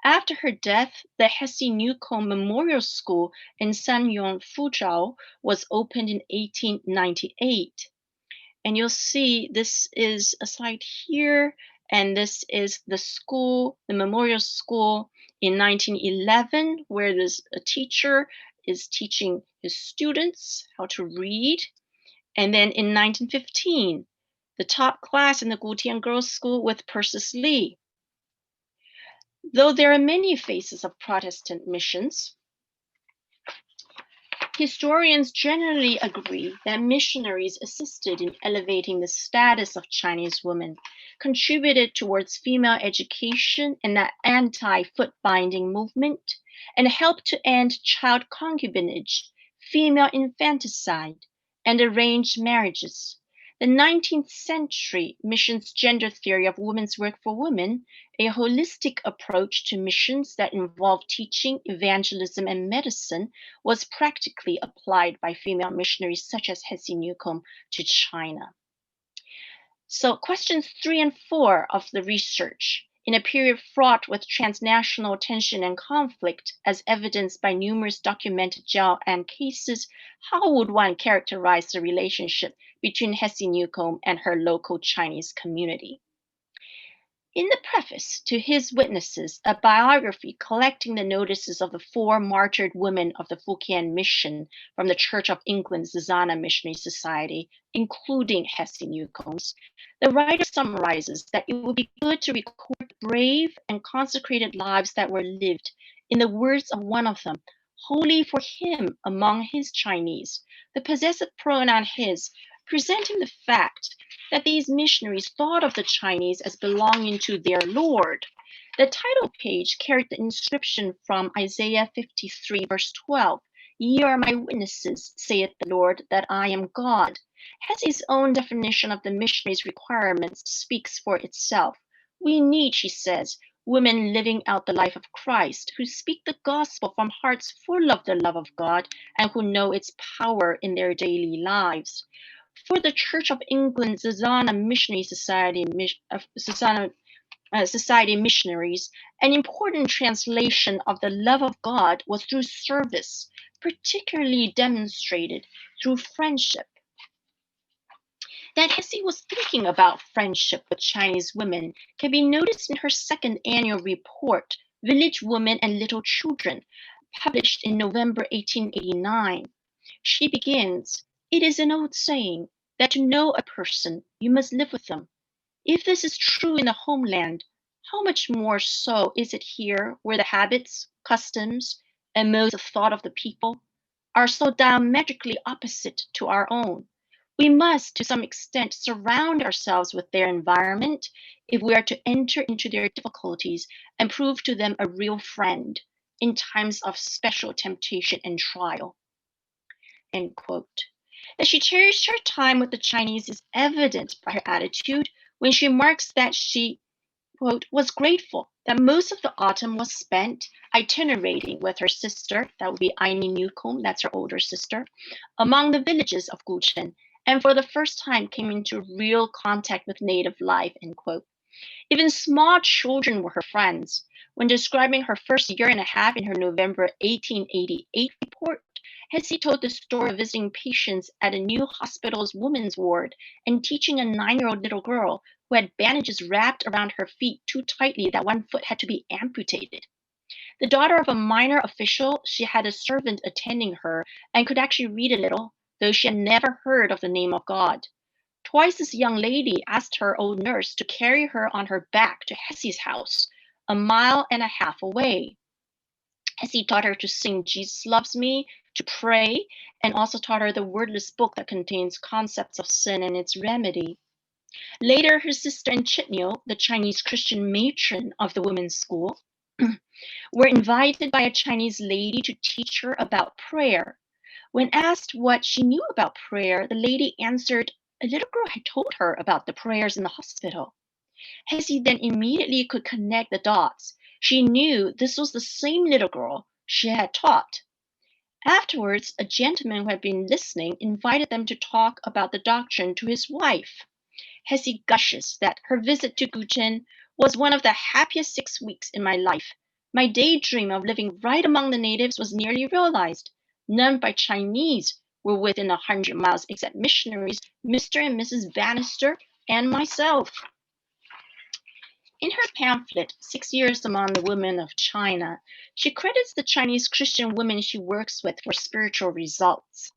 After her death, the Hesse Newcomb Memorial School in Sanyong, Fuzhou, was opened in 1898. And you'll see this is a slide here, and this is the school, the memorial school in 1911, where a teacher is teaching his students how to read. And then in 1915, the top class in the Gutian Girls' School with Persis Lee. Though there are many faces of Protestant missions, historians generally agree that missionaries assisted in elevating the status of Chinese women, contributed towards female education and the anti-foot binding movement, and helped to end child concubinage, female infanticide, and arranged marriages. The 19th century missions gender theory of women's work for women, a holistic approach to missions that involved teaching, evangelism, and medicine, was practically applied by female missionaries such as Hesse Newcomb to China. So questions 3 and 4 of the research. In a period fraught with transnational tension and conflict, as evidenced by numerous documented jail and cases, how would one characterize the relationship between Hesse Newcomb and her local Chinese community? In the preface to his Witnesses, a biography collecting the notices of the 4 martyred women of the Fujian Mission from the Church of England's Zizana Missionary Society, including Hesse Newcomb's, the writer summarizes that it would be good to record brave and consecrated lives that were lived, in the words of one of them, wholly for him among his Chinese, the possessive pronoun his, presenting the fact that these missionaries thought of the Chinese as belonging to their Lord. The title page carried the inscription from Isaiah 53, verse 12, "Ye are my witnesses, saith the Lord, that I am God." Hesse's own definition of the missionaries' requirements speaks for itself. We need, she says, women living out the life of Christ, who speak the gospel from hearts full of the love of God and who know its power in their daily lives. For the Church of England's Zizana Missionary Society, Society missionaries, an important translation of the love of God was through service, particularly demonstrated through friendship. That Hesse was thinking about friendship with Chinese women can be noticed in her second annual report, Village Women and Little Children, published in November 1889. She begins, "It is an old saying that to know a person, you must live with them. If this is true in the homeland, how much more so is it here, where the habits, customs, and modes of thought of the people are so diametrically opposite to our own. We must, to some extent, surround ourselves with their environment if we are to enter into their difficulties and prove to them a real friend in times of special temptation and trial." End quote. That she cherished her time with the Chinese is evident by her attitude when she remarks that she, quote, "was grateful that most of the autumn was spent itinerating with her sister," that would be Aini Newcomb, that's her older sister, "among the villages of Guchen, and for the first time came into real contact with native life," end quote. Even small children were her friends. When describing her first year and a half in her November 1888 report, Hesse told the story of visiting patients at a new hospital's women's ward and teaching a 9-year-old little girl who had bandages wrapped around her feet too tightly that one foot had to be amputated. The daughter of a minor official, she had a servant attending her and could actually read a little, though she had never heard of the name of God. Twice this young lady asked her old nurse to carry her on her back to Hesse's house, a mile and a half away. Hesse taught her to sing Jesus Loves Me, to pray, and also taught her the wordless book that contains concepts of sin and its remedy. Later, her sister and Chitnyo, the Chinese Christian matron of the women's school, were invited by a Chinese lady to teach her about prayer. When asked what she knew about prayer, the lady answered a little girl had told her about the prayers in the hospital. Hesse then immediately could connect the dots. She knew this was the same little girl she had taught. Afterwards, a gentleman who had been listening invited them to talk about the doctrine to his wife. Hesse gushes that her visit to Guchen was one of the happiest 6 weeks in my life. My daydream of living right among the natives was nearly realized. None but Chinese were within 100 miles except missionaries, Mr. and Mrs. Bannister, and myself. In her pamphlet, 6 Years Among the Women of China, she credits the Chinese Christian women she works with for spiritual results.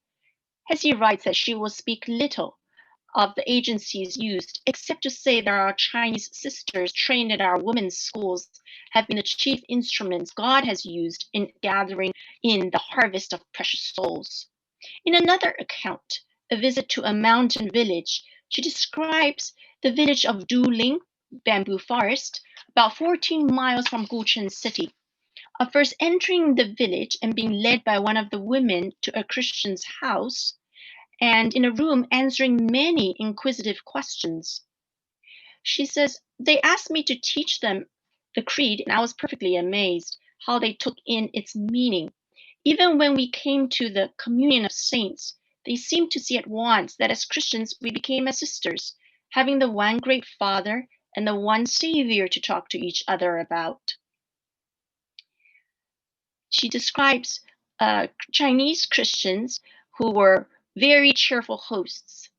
Hesse writes that she will speak little of the agencies used, except to say that our Chinese sisters trained at our women's schools have been the chief instruments God has used in gathering in the harvest of precious souls. In another account, a visit to a mountain village, she describes the village of Duling, bamboo forest, about 14 miles from Guchen city. Of first entering the village and being led by one of the women to a Christian's house, and in a room answering many inquisitive questions. She says, they asked me to teach them the creed, and I was perfectly amazed how they took in its meaning. Even when we came to the communion of saints, they seemed to see at once that as Christians we became as sisters, having the one great Father and the one Savior to talk to each other about. She describes Chinese Christians who were very cheerful hosts.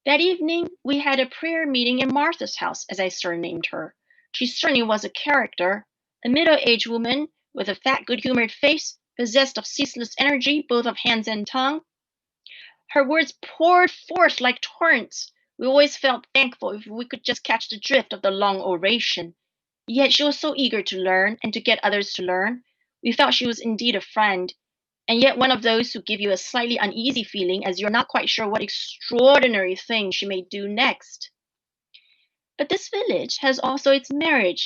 That evening, we had a prayer meeting in Martha's house, as I surnamed her. She certainly was a character, a middle-aged woman with a fat, good-humored face, possessed of ceaseless energy, both of hands and tongue. Her words poured forth like torrents. We always felt thankful if we could just catch the drift of the long oration. Yet she was so eager to learn and to get others to learn. We felt she was indeed a friend, and yet one of those who give you a slightly uneasy feeling as you're not quite sure what extraordinary thing she may do next. But this village has also its Mary,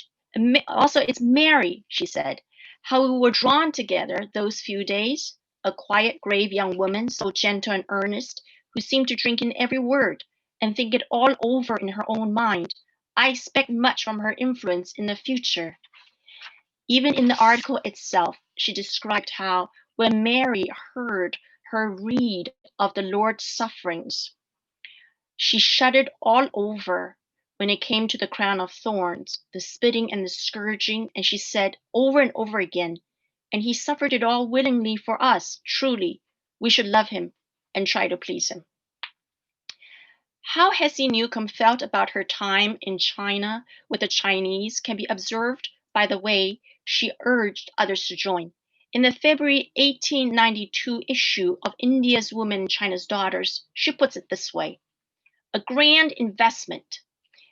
she said. How we were drawn together those few days. A quiet, grave young woman, so gentle and earnest, who seemed to drink in every word and think it all over in her own mind. I expect much from her influence in the future. Even in the article itself, she described how when Mary heard her read of the Lord's sufferings, she shuddered all over when it came to the crown of thorns, the spitting and the scourging, and she said over and over again, and he suffered it all willingly for us, truly. We should love him and try to please him. How Hesse Newcomb felt about her time in China with the Chinese can be observed by the way she urged others to join. In the February 1892 issue of India's Women and China's Daughters, she puts it this way: a grand investment.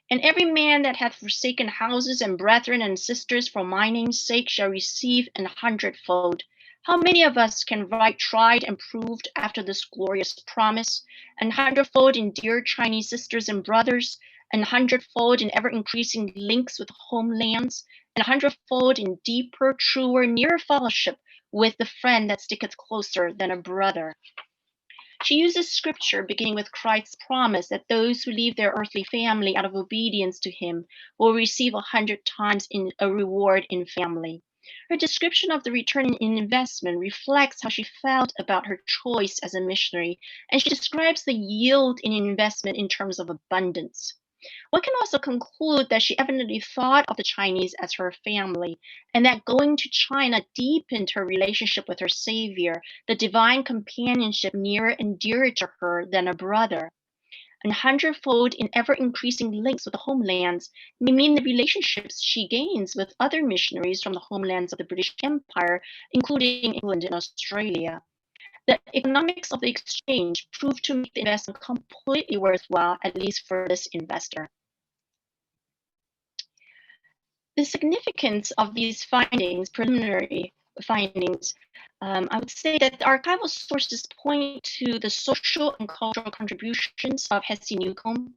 And every man that hath forsaken houses and brethren and sisters for my name's sake shall receive 100-fold. How many of us can write tried and proved after this glorious promise, 100-fold in dear Chinese sisters and brothers, 100-fold in ever-increasing links with homelands, and 100-fold in deeper, truer, nearer fellowship with the friend that sticketh closer than a brother. She uses scripture beginning with Christ's promise that those who leave their earthly family out of obedience to him will receive 100 times in a reward in family. Her description of the return in investment reflects how she felt about her choice as a missionary, and she describes the yield in investment in terms of abundance. One can also conclude that she evidently thought of the Chinese as her family, and that going to China deepened her relationship with her savior, the divine companionship nearer and dearer to her than a brother. And hundredfold in ever-increasing links with the homelands may mean the relationships she gains with other missionaries from the homelands of the British Empire, including England and Australia. The economics of the exchange proved to make the investment completely worthwhile, at least for this investor. The significance of these findings, preliminary findings, I would say that the archival sources point to the social and cultural contributions of Hesse Newcomb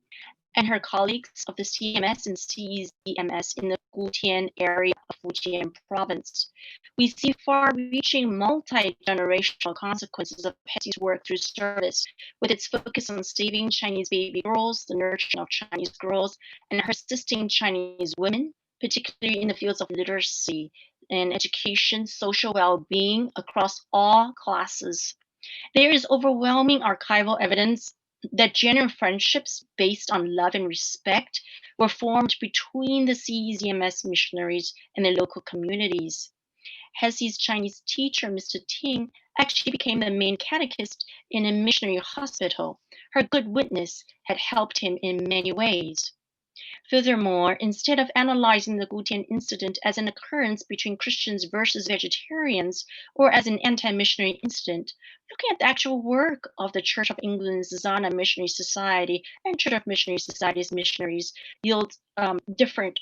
and her colleagues of the CMS and CEMS in the Gutian area of Fujian province. We see far-reaching multi-generational consequences of Hesse's work through service, with its focus on saving Chinese baby girls, the nurturing of Chinese girls, and her assisting Chinese women, particularly in the fields of literacy and education, social well-being across all classes. There is overwhelming archival evidence that genuine friendships based on love and respect were formed between the CEZMS missionaries and their local communities. Hesse's Chinese teacher, Mr. Ting, actually became the main catechist in a missionary hospital. Her good witness had helped him in many ways. Furthermore, instead of analyzing the Gutian incident as an occurrence between Christians versus vegetarians or as an anti-missionary incident, looking at the actual work of the Church of England's Zana Missionary Society and Church of Missionary Society's missionaries yields different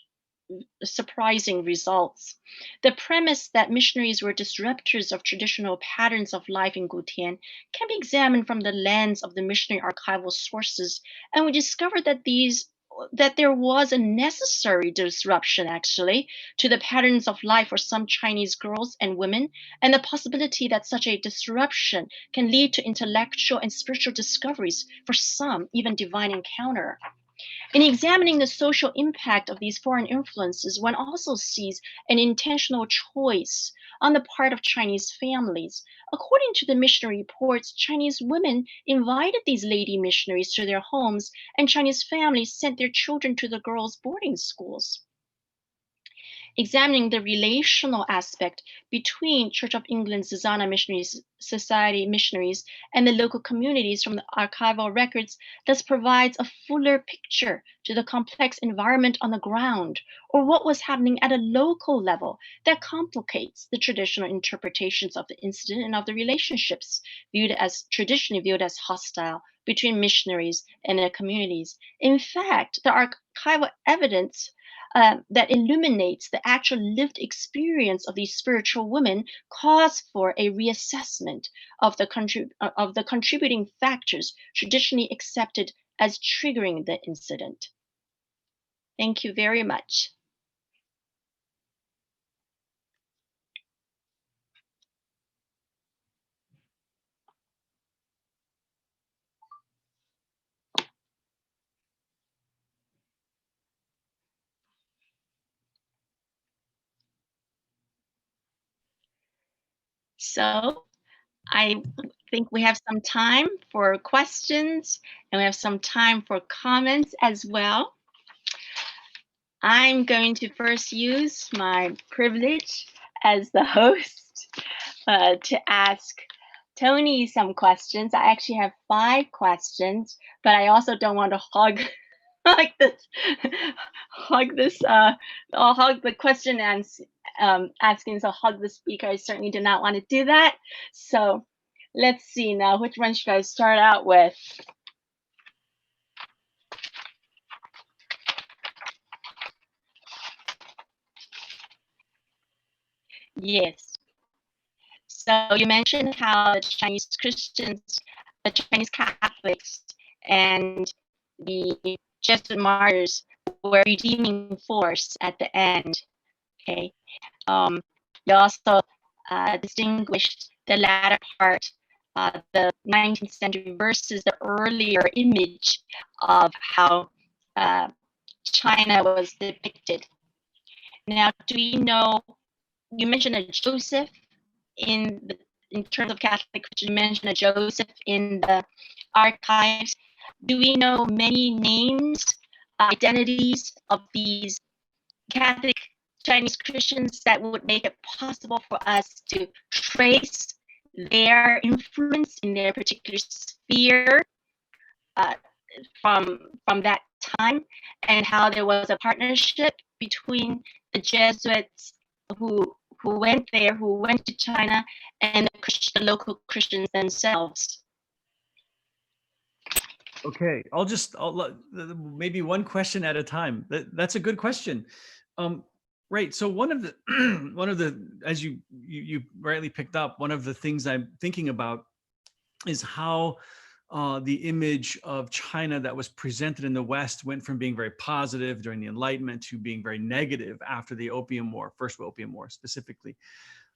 surprising results. The premise that missionaries were disruptors of traditional patterns of life in Gutian can be examined from the lens of the missionary archival sources, and we discovered that there was a necessary disruption actually to the patterns of life for some Chinese girls and women, and the possibility that such a disruption can lead to intellectual and spiritual discoveries for some, even divine encounter. In examining the social impact of these foreign influences, one also sees an intentional choice on the part of Chinese families. According to the missionary reports, Chinese women invited these lady missionaries to their homes, and Chinese families sent their children to the girls' boarding schools. Examining the relational aspect between Church of England's Zana Missionary Society missionaries and the local communities from the archival records thus provides a fuller picture to the complex environment on the ground, or what was happening at a local level that complicates the traditional interpretations of the incident and of the relationships traditionally viewed as hostile between missionaries and their communities. In fact, the archival evidence that illuminates the actual lived experience of these spiritual women calls for a reassessment of the contributing factors traditionally accepted as triggering the incident. Thank you very much. So I think we have some time for questions, and we have some time for comments as well. I'm going to first use my privilege as the host to ask Tony some questions. I actually have 5 questions, but I also don't want to hog I'll hug the question and asking, so hug the speaker. I certainly do not want to do that. So let's see now, which one should I start out with? Yes. So you mentioned how the Chinese Christians, the Chinese Catholics, and the Jesuit martyrs were redeeming force at the end. Okay. You also distinguished the latter part, the 19th century versus the earlier image of how China was depicted. Now, do we know? You mentioned a Joseph in terms of Catholic, you mentioned a Joseph in the archives. Do we know many names identities of these Catholic Chinese Christians that would make it possible for us to trace their influence in their particular sphere from that time, and how there was a partnership between the Jesuits who went there, who went to China, and the local Christians themselves. Okay, maybe one question at a time. That's a good question. Right. So one of the as you rightly picked up, one of the things I'm thinking about is how the image of China that was presented in the West went from being very positive during the Enlightenment to being very negative after the Opium War, First Opium War specifically.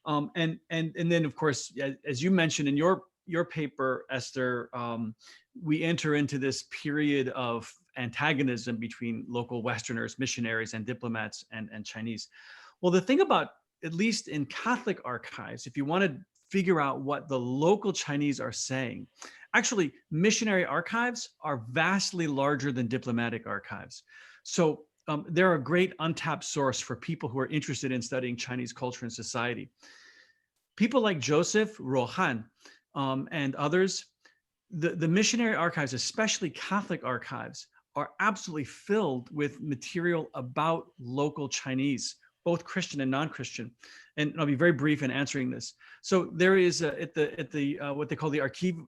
And then, of course, as you mentioned in your paper, Esther, we enter into this period of antagonism between local Westerners, missionaries, and diplomats and Chinese. Well, the thing about, at least in Catholic archives, if you want to figure out what the local Chinese are saying, actually, missionary archives are vastly larger than diplomatic archives. So they're a great untapped source for people who are interested in studying Chinese culture and society. People like Joseph Rohan and others, the missionary archives, especially Catholic archives, are absolutely filled with material about local Chinese, both Christian and non-Christian. And I'll be very brief in answering this. So there is at the what they call the Archivio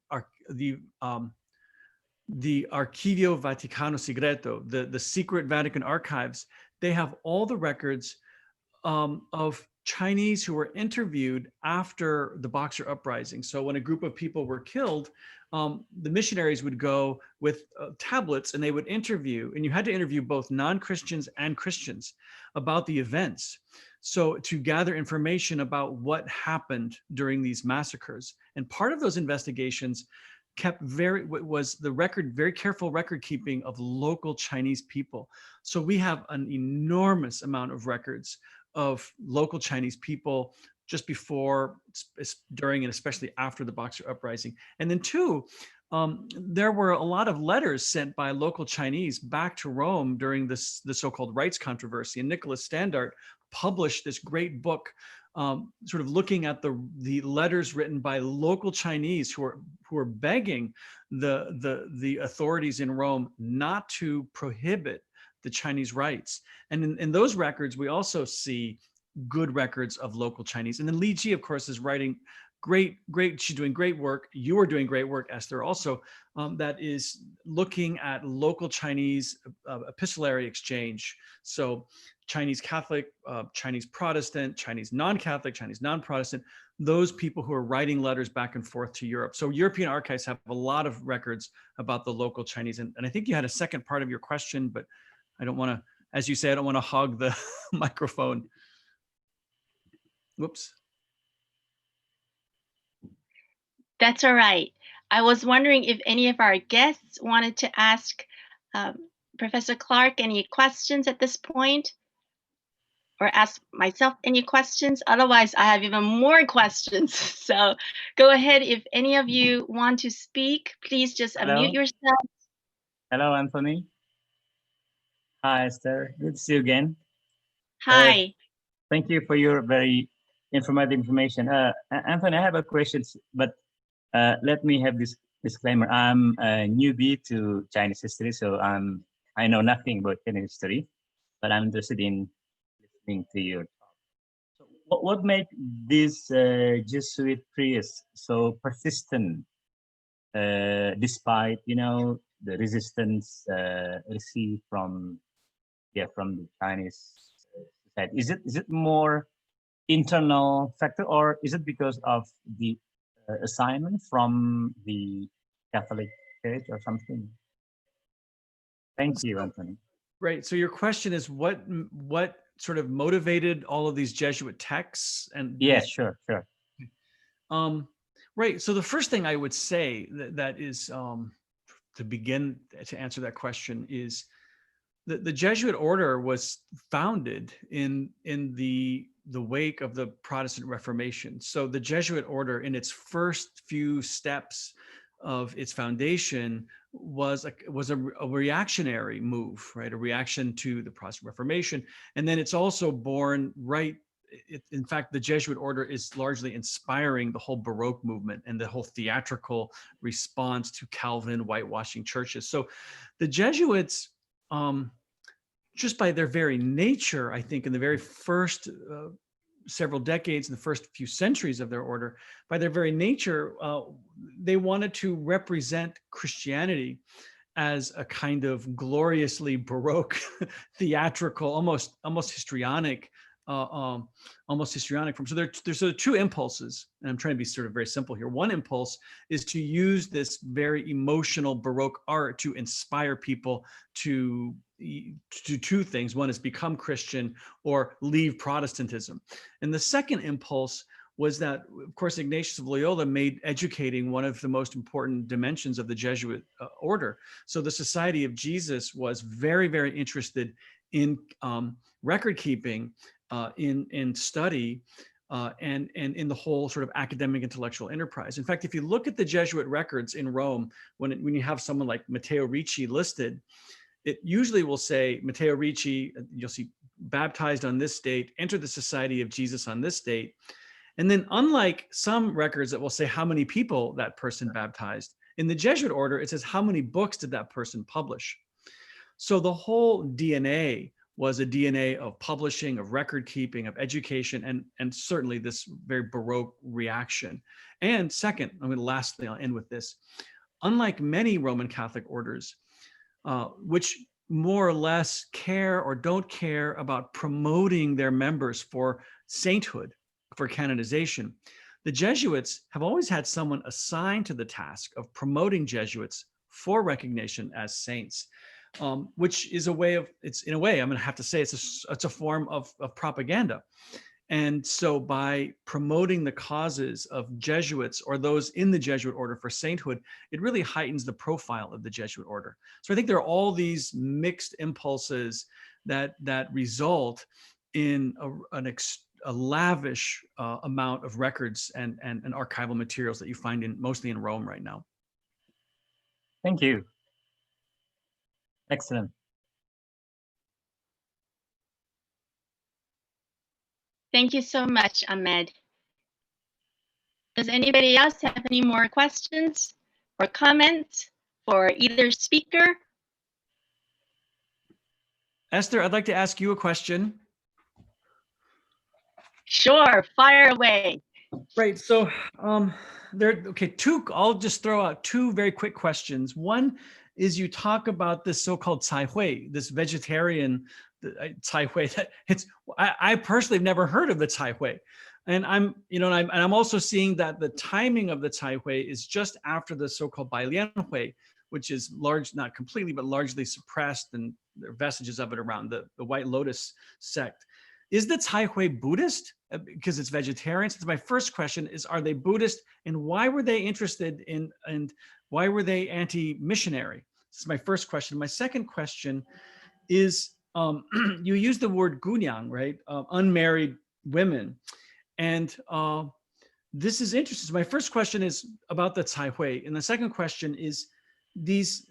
Vaticano Segreto, the secret Vatican archives. They have all the records of Chinese who were interviewed after the Boxer Uprising. So when a group of people were killed, the missionaries would go with tablets and they would interview, and you had to interview both non-Christians and Christians about the events. So to gather information about what happened during these massacres. And part of those investigations was very careful record keeping of local Chinese people. So we have an enormous amount of records of local Chinese people just before, during, and especially after the Boxer Uprising. And then two, there were a lot of letters sent by local Chinese back to Rome during the so-called rights controversy. And Nicholas Standart published this great book sort of looking at the letters written by local Chinese who are begging the authorities in Rome not to prohibit the Chinese rights. And in those records, we also see good records of local Chinese. And then Li Ji, of course, is writing great, she's doing great work. You are doing great work, Esther, also, that is looking at local Chinese epistolary exchange. So Chinese Catholic, Chinese Protestant, Chinese non-Catholic, Chinese non-Protestant, those people who are writing letters back and forth to Europe. So European archives have a lot of records about the local Chinese. And I think you had a second part of your question, but I don't want to, as you say, I don't want to hog the microphone. Whoops. That's all right. I was wondering if any of our guests wanted to ask Professor Clark any questions at this point, or ask myself any questions. Otherwise, I have even more questions. So go ahead. If any of you want to speak, please just unmute yourself. Hello, Anthony. Hi, Esther. Good to see you again. Hi. Thank you for your very informative information. Anthony, I have a question, but let me have this disclaimer. I'm a newbie to Chinese history, so I know nothing about Chinese history, but I'm interested in listening to your talk. So what made this Jesuit priests so persistent, despite the resistance received from the Chinese society? Is it more internal factor, or is it because of the assignment from the Catholic Church or something? Thank you, Anthony. Right. So your question is what sort of motivated all of these Jesuit texts? And yes, sure. Right. So the first thing I would say that is to begin to answer that question is the Jesuit order was founded in the wake of the Protestant Reformation. So the Jesuit order, in its first few steps, of its foundation was a reactionary move, right? A reaction to the Protestant Reformation. And then it's also born in fact, the Jesuit order is largely inspiring the whole Baroque movement and the whole theatrical response to Calvin whitewashing churches. So the Jesuits, just by their very nature, I think in the very first several decades, in the first few centuries of their order, by their very nature, they wanted to represent Christianity as a kind of gloriously Baroque, theatrical, almost histrionic, form. So there's sort of two impulses, and I'm trying to be sort of very simple here. One impulse is to use this very emotional Baroque art to inspire people to do two things. One is become Christian or leave Protestantism. And the second impulse was that, of course, Ignatius of Loyola made educating one of the most important dimensions of the Jesuit order. So the Society of Jesus was very, very interested in record keeping, in study, and in the whole sort of academic intellectual enterprise. In fact, if you look at the Jesuit records in Rome, when you have someone like Matteo Ricci listed, it usually will say Matteo Ricci, you'll see baptized on this date, entered the Society of Jesus on this date. And then unlike some records that will say how many people that person baptized, in the Jesuit order, it says how many books did that person publish. So the whole DNA was a DNA of publishing, of record keeping, of education, and certainly this very Baroque reaction. And second, lastly, I'll end with this. Unlike many Roman Catholic orders, which more or less care or don't care about promoting their members for sainthood, for canonization, the Jesuits have always had someone assigned to the task of promoting Jesuits for recognition as saints, which is a way of, I'm going to have to say it's a form of propaganda. And so by promoting the causes of Jesuits or those in the Jesuit order for sainthood, it really heightens the profile of the Jesuit order. So I think there are all these mixed impulses that result in a lavish amount of records and archival materials that you find mostly in Rome right now. Thank you. Excellent. Thank you so much, Ahmed. Does anybody else have any more questions or comments for either speaker? Esther, I'd like to ask you a question. Sure, fire away. Right. So I'll just throw out two very quick questions. One is you talk about this so-called cai hui, this vegetarian cai hui. I personally have never heard of the cai hui. And I'm also seeing that the timing of the cai hui is just after the so-called Bailian hui, which is not completely, but largely suppressed, and there are vestiges of it around the White Lotus sect. Is the cai hui Buddhist because it's vegetarian? So my first question is, are they Buddhist, and why were they interested in, and why were they anti-missionary? This is my first question. My second question is, you use the word gunyang, right? Unmarried women. And this is interesting. So my first question is about the cai hui. And the second question is this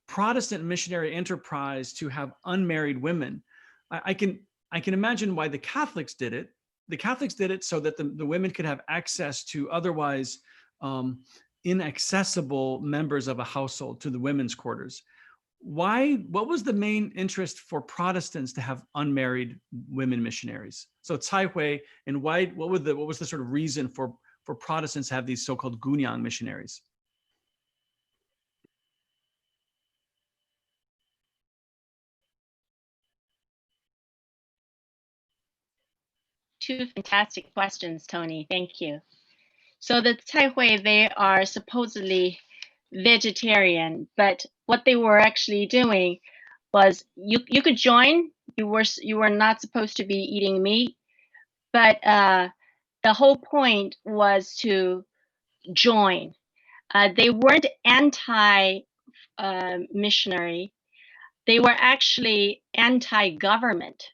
Protestant missionary enterprise to have unmarried women. I can imagine why the Catholics did it. The Catholics did it so that the women could have access to otherwise inaccessible members of a household, to the women's quarters. What was the main interest for Protestants to have unmarried women missionaries? So cai hui, and what was the sort of reason for Protestants to have these so-called gunyang missionaries? Two fantastic questions, Tony. Thank you. So the cai hui, they are supposedly vegetarian, but what they were actually doing was you could join. You were not supposed to be eating meat, but the whole point was to join. They weren't anti-missionary. They were actually anti-government.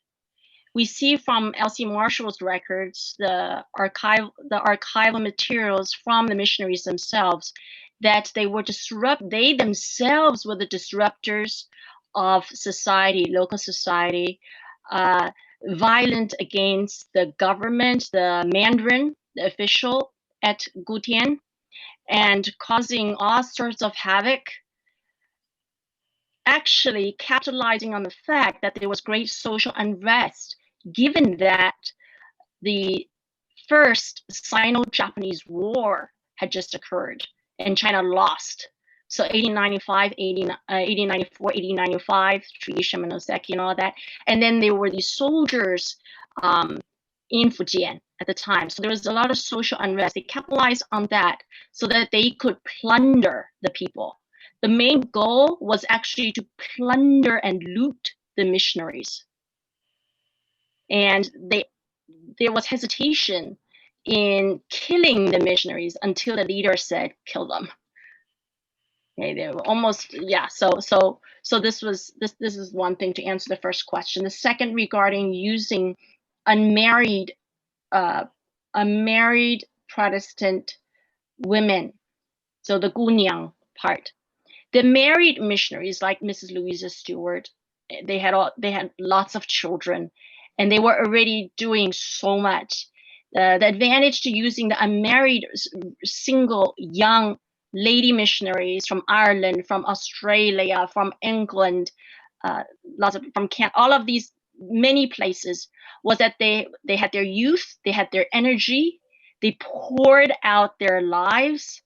We see from L.C. Marshall's records, the archival materials from the missionaries themselves, that they themselves were the disruptors of society, local society, violent against the government, the Mandarin, the official at Gutian, and causing all sorts of havoc, actually capitalizing on the fact that there was great social unrest, given that the first Sino-Japanese War had just occurred and China lost. So 1895, 1894, 1895, Treaty Shimonoseki and all that. And then there were these soldiers in Fujian at the time. So there was a lot of social unrest. They capitalized on that so that they could plunder the people. The main goal was actually to plunder and loot the missionaries. And there was hesitation in killing the missionaries until the leader said, kill them. Okay, they were almost, yeah. So this is one thing to answer the first question. The second, regarding using unmarried Protestant women. So the gunyang part. The married missionaries, like Mrs. Louisa Stewart, they had lots of children, and they were already doing so much. The advantage to using the unmarried single young lady missionaries from Ireland, from Australia, from England, all of these many places, was that they had their youth, they had their energy, they poured out their lives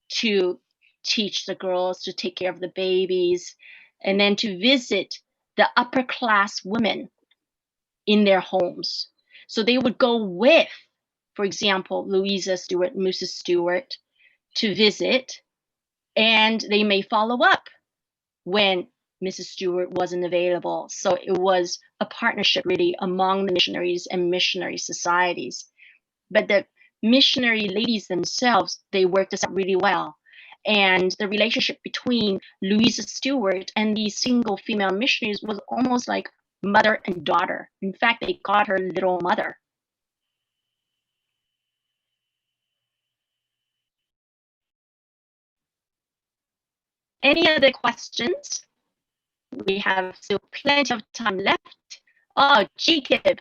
to teach the girls, to take care of the babies, and then to visit the upper class women in their homes. So they would go with, for example, Louisa Stewart, Mrs. Stewart, to visit, and they may follow up when Mrs. Stewart wasn't available. So it was a partnership really among the missionaries and missionary societies. But the missionary ladies themselves, they worked this out really well. And the relationship between Louisa Stewart and these single female missionaries was almost like mother and daughter. In fact, they called her little mother. Any other questions? We have still plenty of time left. Oh, Jacob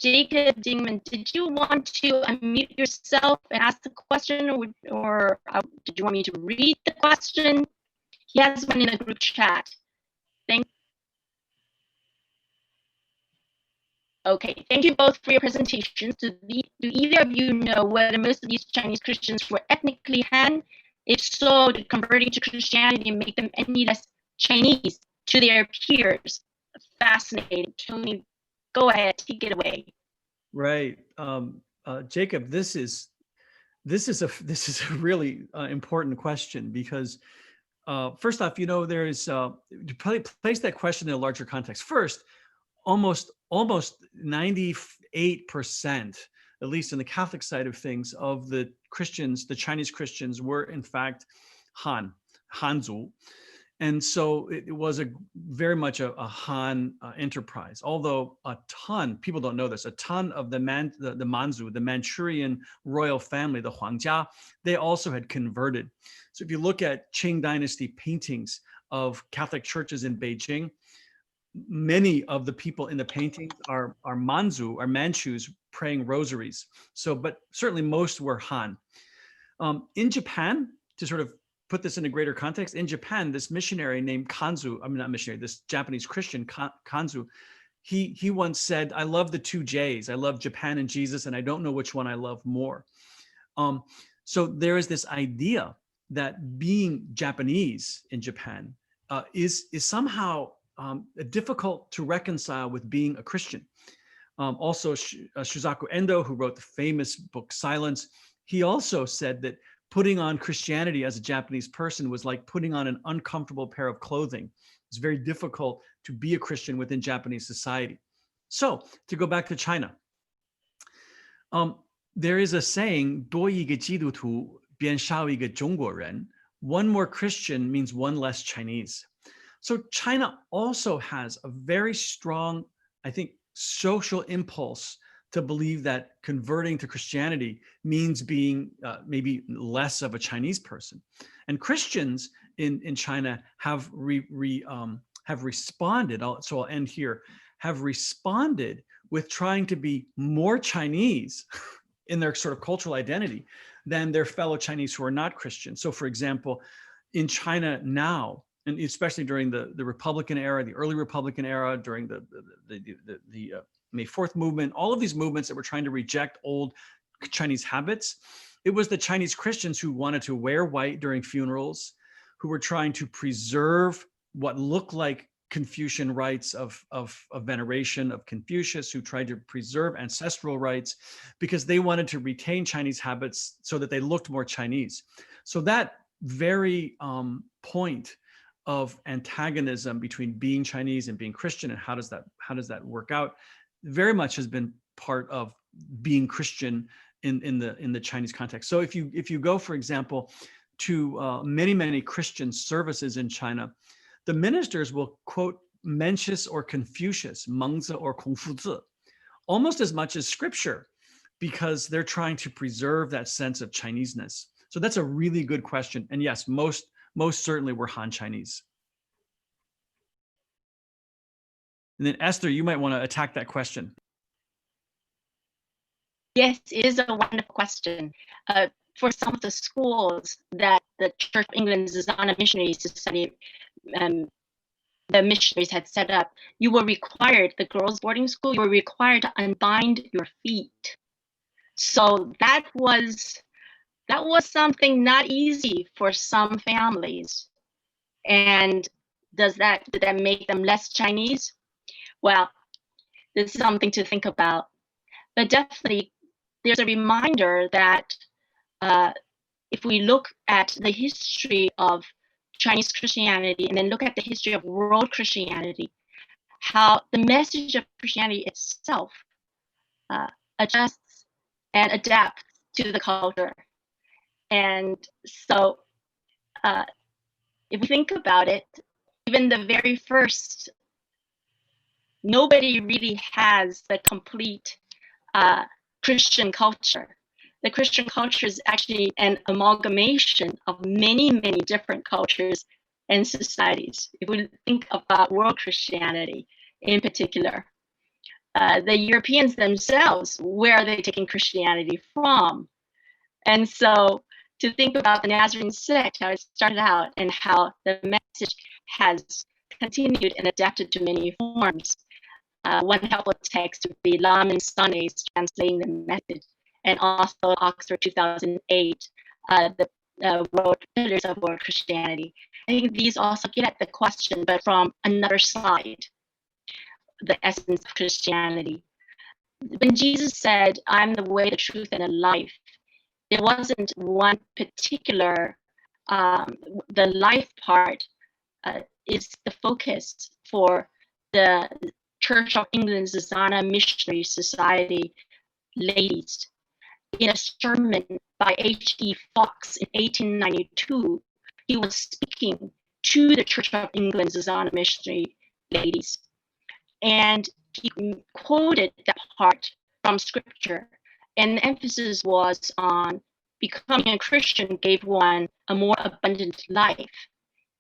Dingman, did you want to unmute yourself and ask the question, or did you want me to read the question? He has one in the group chat. Okay, thank you both for your presentations. Do either of you know whether most of these Chinese Christians were ethnically Han? If so, did converting to Christianity make them any less Chinese to their peers? Fascinating. Tony, go ahead, take it away. Right, Jacob. This is a really important question, because first off, there is to place that question in a larger context. First, almost 98%, at least in the Catholic side of things, of the Christians, the Chinese Christians, were in fact Hanzu. And so it was very much a Han enterprise. Although people don't know this, a ton of the Manzu, the Manchurian royal family, the Huangjia, they also had converted. So if you look at Qing Dynasty paintings of Catholic churches in Beijing, many of the people in the paintings are Manchus praying rosaries. So, but certainly most were Han. In Japan, to sort of put this in a greater context, in Japan, this missionary named this Japanese Christian, Kanzu, he once said, I love the two J's. I love Japan and Jesus, and I don't know which one I love more. So there is this idea that being Japanese in Japan is somehow difficult to reconcile with being a Christian. Also, Shusaku Endo, who wrote the famous book Silence, he also said that putting on Christianity as a Japanese person was like putting on an uncomfortable pair of clothing. It's very difficult to be a Christian within Japanese society. So to go back to China, there is a saying, 多一个基督徒便少一个中国人. One more Christian means one less Chinese. So China also has a very strong, I think, social impulse to believe that converting to Christianity means being maybe less of a Chinese person. And Christians in China have responded, so I'll end here, have responded with trying to be more Chinese in their sort of cultural identity than their fellow Chinese who are not Christian. So for example, in China now, and especially during the Republican era, the early Republican era, during the May 4th movement, all of these movements that were trying to reject old Chinese habits, it was the Chinese Christians who wanted to wear white during funerals, who were trying to preserve what looked like Confucian rites of veneration of Confucius, who tried to preserve ancestral rites because they wanted to retain Chinese habits so that they looked more Chinese. So that very point of antagonism between being Chinese and being Christian, and how does that work out, very much has been part of being Christian in the Chinese context. So if you go, for example, to many Christian services in China, the ministers will quote Mencius or Confucius, Mengzi or Kongfuzi, almost as much as scripture, because they're trying to preserve that sense of Chineseness. So that's a really good question. And yes, most certainly we're Han Chinese. And then Esther, you might want to attack that question. Yes, it is a wonderful question. For some of the schools that the Church of England's Zana Missionary Society, the missionaries had set up, you were required, the girls' boarding school, you were required to unbind your feet. So that was something not easy for some families. And did that make them less Chinese? Well, this is something to think about. But definitely, there's a reminder that if we look at the history of Chinese Christianity and then look at the history of world Christianity, how the message of Christianity itself adjusts and adapts to the culture. And so if we think about it, even the very first, nobody really has the complete Christian culture. The Christian culture is actually an amalgamation of many different cultures and societies. If we think about world Christianity in particular, the Europeans themselves, where are they taking Christianity from? And so to think about the Nazarene sect, how it started out and how the message has continued and adapted to many forms. One helpful text would be Laman Sane's translating the message, and also Oxford 2008, the World Pillars of World Christianity. I think these also get at the question, but from another side, the essence of Christianity. When Jesus said, "I'm the way, the truth, and the life," it wasn't one particular, the life part is the focus for the Church of England's Zana Missionary Society ladies. In a sermon by H.E. Fox in 1892, he was speaking to the Church of England's Zana Missionary ladies. And he quoted that part from scripture. And the emphasis was on becoming a Christian gave one a more abundant life,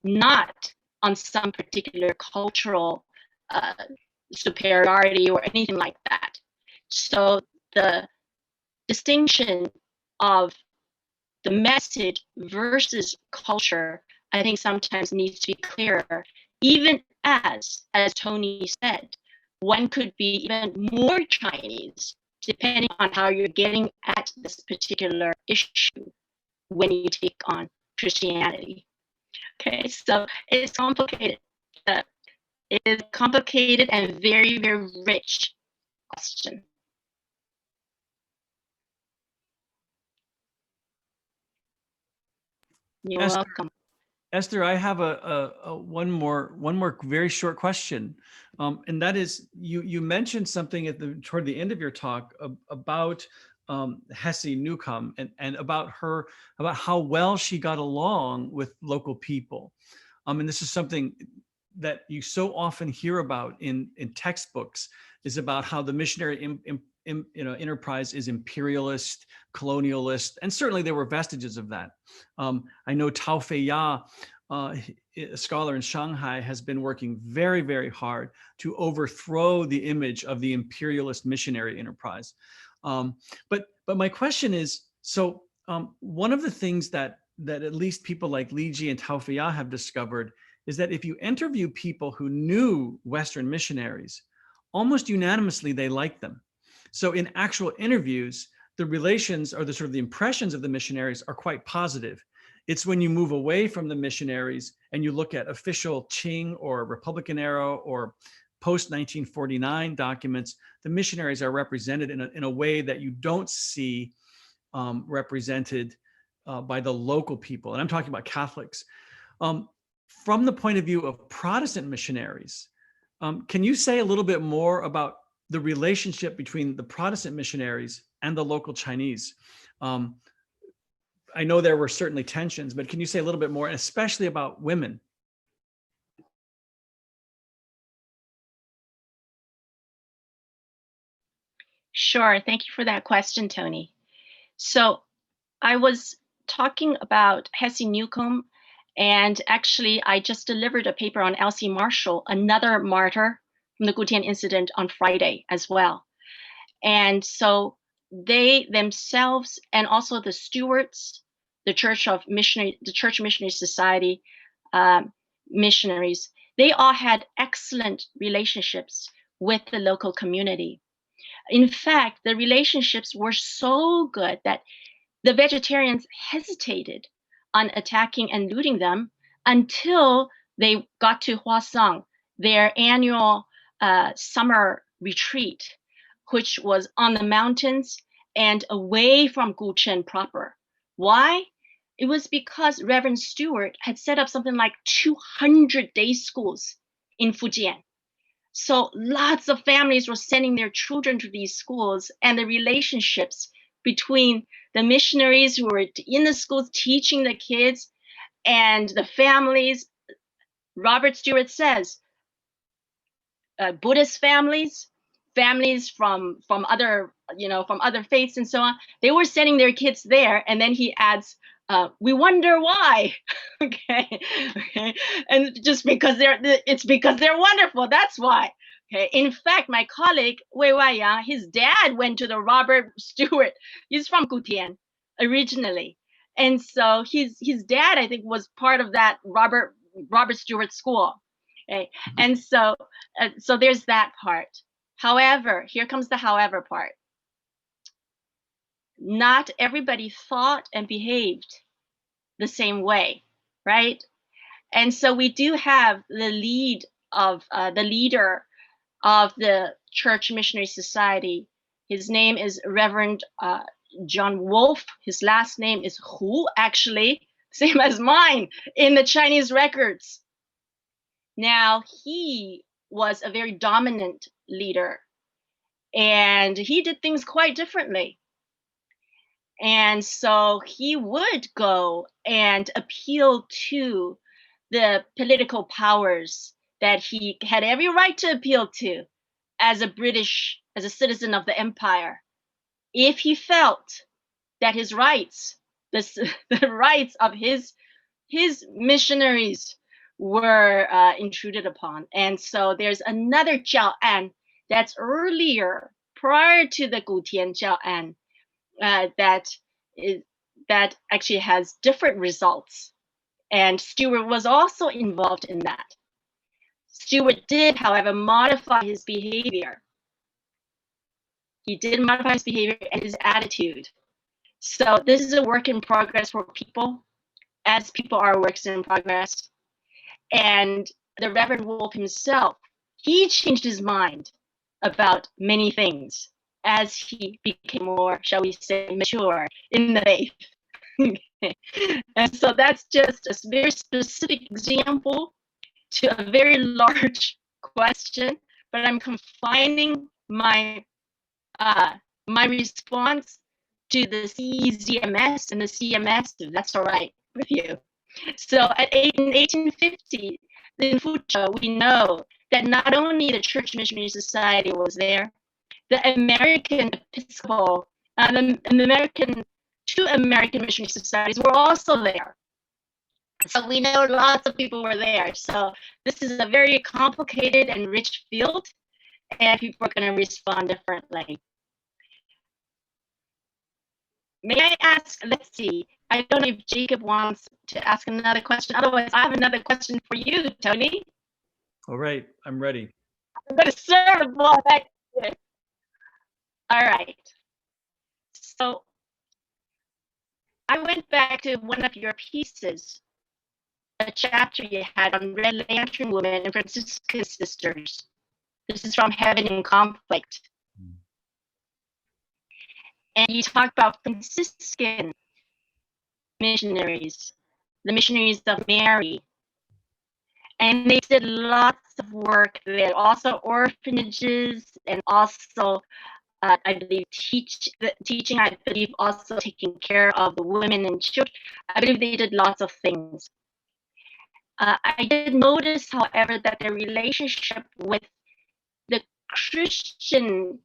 not on some particular cultural superiority or anything like that. So the distinction of the message versus culture, I think sometimes needs to be clearer, even as Tony said, one could be even more Chinese depending on how you're getting at this particular issue when you take on Christianity. Okay, so it's complicated. It is complicated and very rich question. You're welcome. Esther, I have a one more very short question, and that is you mentioned something toward the end of your talk about Hesse Newcomb and about how well she got along with local people, and this is something that you so often hear about in textbooks, is about how the missionary enterprise is imperialist, colonialist, and certainly there were vestiges of that. I know Tao Feiya, a scholar in Shanghai, has been working very, very hard to overthrow the image of the imperialist missionary enterprise. But my question is, so one of the things that at least people like Li Ji and Tao Feiya have discovered is that if you interview people who knew Western missionaries, almost unanimously they liked them. So in actual interviews, the relations or the sort of the impressions of the missionaries are quite positive. It's when you move away from the missionaries and you look at official Qing or Republican era or post-1949 documents, the missionaries are represented in a way that you don't see represented by the local people. And I'm talking about Catholics. From the point of view of Protestant missionaries, can you say a little bit more about the relationship between the Protestant missionaries and the local Chinese? I know there were certainly tensions, but can you say a little bit more, especially about women? Sure. Thank you for that question, Tony. So I was talking about Hesse Newcomb, and actually I just delivered a paper on Elsie Marshall, another martyr from the Gutian incident, on Friday as well. And so they themselves, and also the stewards, the Church Missionary Society missionaries, they all had excellent relationships with the local community. In fact, the relationships were so good that the vegetarians hesitated on attacking and looting them until they got to Huasang, their annual summer retreat, which was on the mountains and away from Guchen proper. Why? It was because Reverend Stewart had set up something like 200 day schools in Fujian. So lots of families were sending their children to these schools, and the relationships between the missionaries who were in the schools teaching the kids and the families. Robert Stewart says, Buddhist families from other, from other faiths and so on, they were sending their kids there. And then he adds, we wonder why. okay. And just because it's because they're wonderful. That's why. Okay. In fact, my colleague Wei Waiyang, his dad went to the Robert Stewart. He's from Gutian originally, and so his dad, I think, was part of that Robert Stewart school. Okay. And so there's that part. However, here comes the however part. Not everybody thought and behaved the same way, right? And so we do have the leader of the Church Missionary Society. His name is Reverend John Wolf. His last name is Hu, actually, same as mine in the Chinese records. Now, he was a very dominant leader, and he did things quite differently. And so he would go and appeal to the political powers that he had every right to appeal to as a citizen of the empire, if he felt that his rights, the rights of his missionaries were intruded upon. And so there's another Jiao An that's earlier, prior to the Gutian Jiao An, that actually has different results. And Stewart was also involved in that. Stewart did, however, modify his behavior. He did modify his behavior and his attitude. So this is a work in progress for people, as people are works in progress. And the Reverend Wolf himself, he changed his mind about many things as he became more, shall we say, mature in the faith. And so that's just a very specific example to a very large question, but I'm confining my my response to the CZMS and the CMS, if that's all right with you. So in 1850, in Fuzhou, we know that not only the Church Missionary Society was there, the American Episcopal, two American missionary societies were also there. So we know lots of people were there. So this is a very complicated and rich field, and people are going to respond differently. May I ask, let's see, I don't know if Jacob wants to ask another question. Otherwise, I have another question for you, Tony. All right, I'm ready. I'm going to serve while that. All right. So I went back to one of your pieces, a chapter you had on Red Lantern Women and Franciscan Sisters. This is from Heaven in Conflict. And you talk about Franciscan missionaries, the missionaries of Mary. And they did lots of work there, also orphanages, and also, I believe, teaching, I believe, also taking care of the women and children. I believe they did lots of things. I did notice, however, that the relationship with the Christian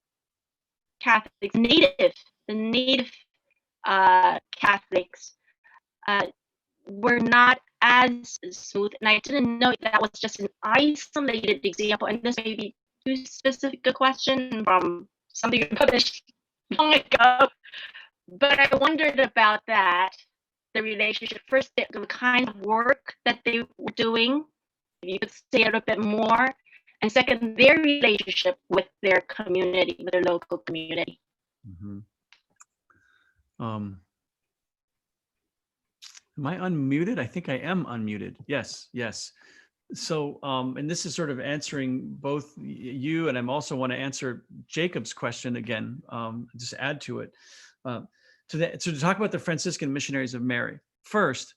Catholics, the native Catholics, were not as smooth. And I didn't know that was just an isolated example. And this may be too specific a question from something you published long ago. But I wondered about that, the relationship. First, the kind of work that they were doing, if you could say a little bit more. And second, their relationship with their community, with their local community. Mm-hmm. Am I unmuted? I think I am unmuted. Yes, yes. So, and this is sort of answering both you, and I also want to answer Jacob's question again, just add to it. To talk about the Franciscan Missionaries of Mary. First,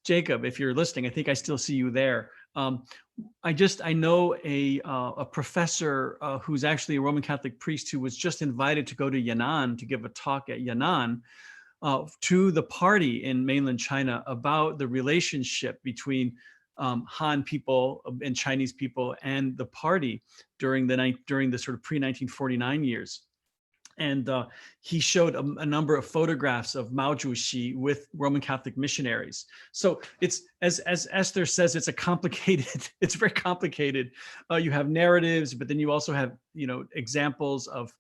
Jacob, if you're listening, I think I still see you there. I know a professor who's actually a Roman Catholic priest who was just invited to go to Yan'an to give a talk at Yan'an to the party in mainland China about the relationship between Han people and Chinese people and the party during the sort of pre-1949 years. And he showed a number of photographs of Mao Zedong with Roman Catholic missionaries. So it's, as Esther says, it's very complicated. You have narratives, but then you also have, examples of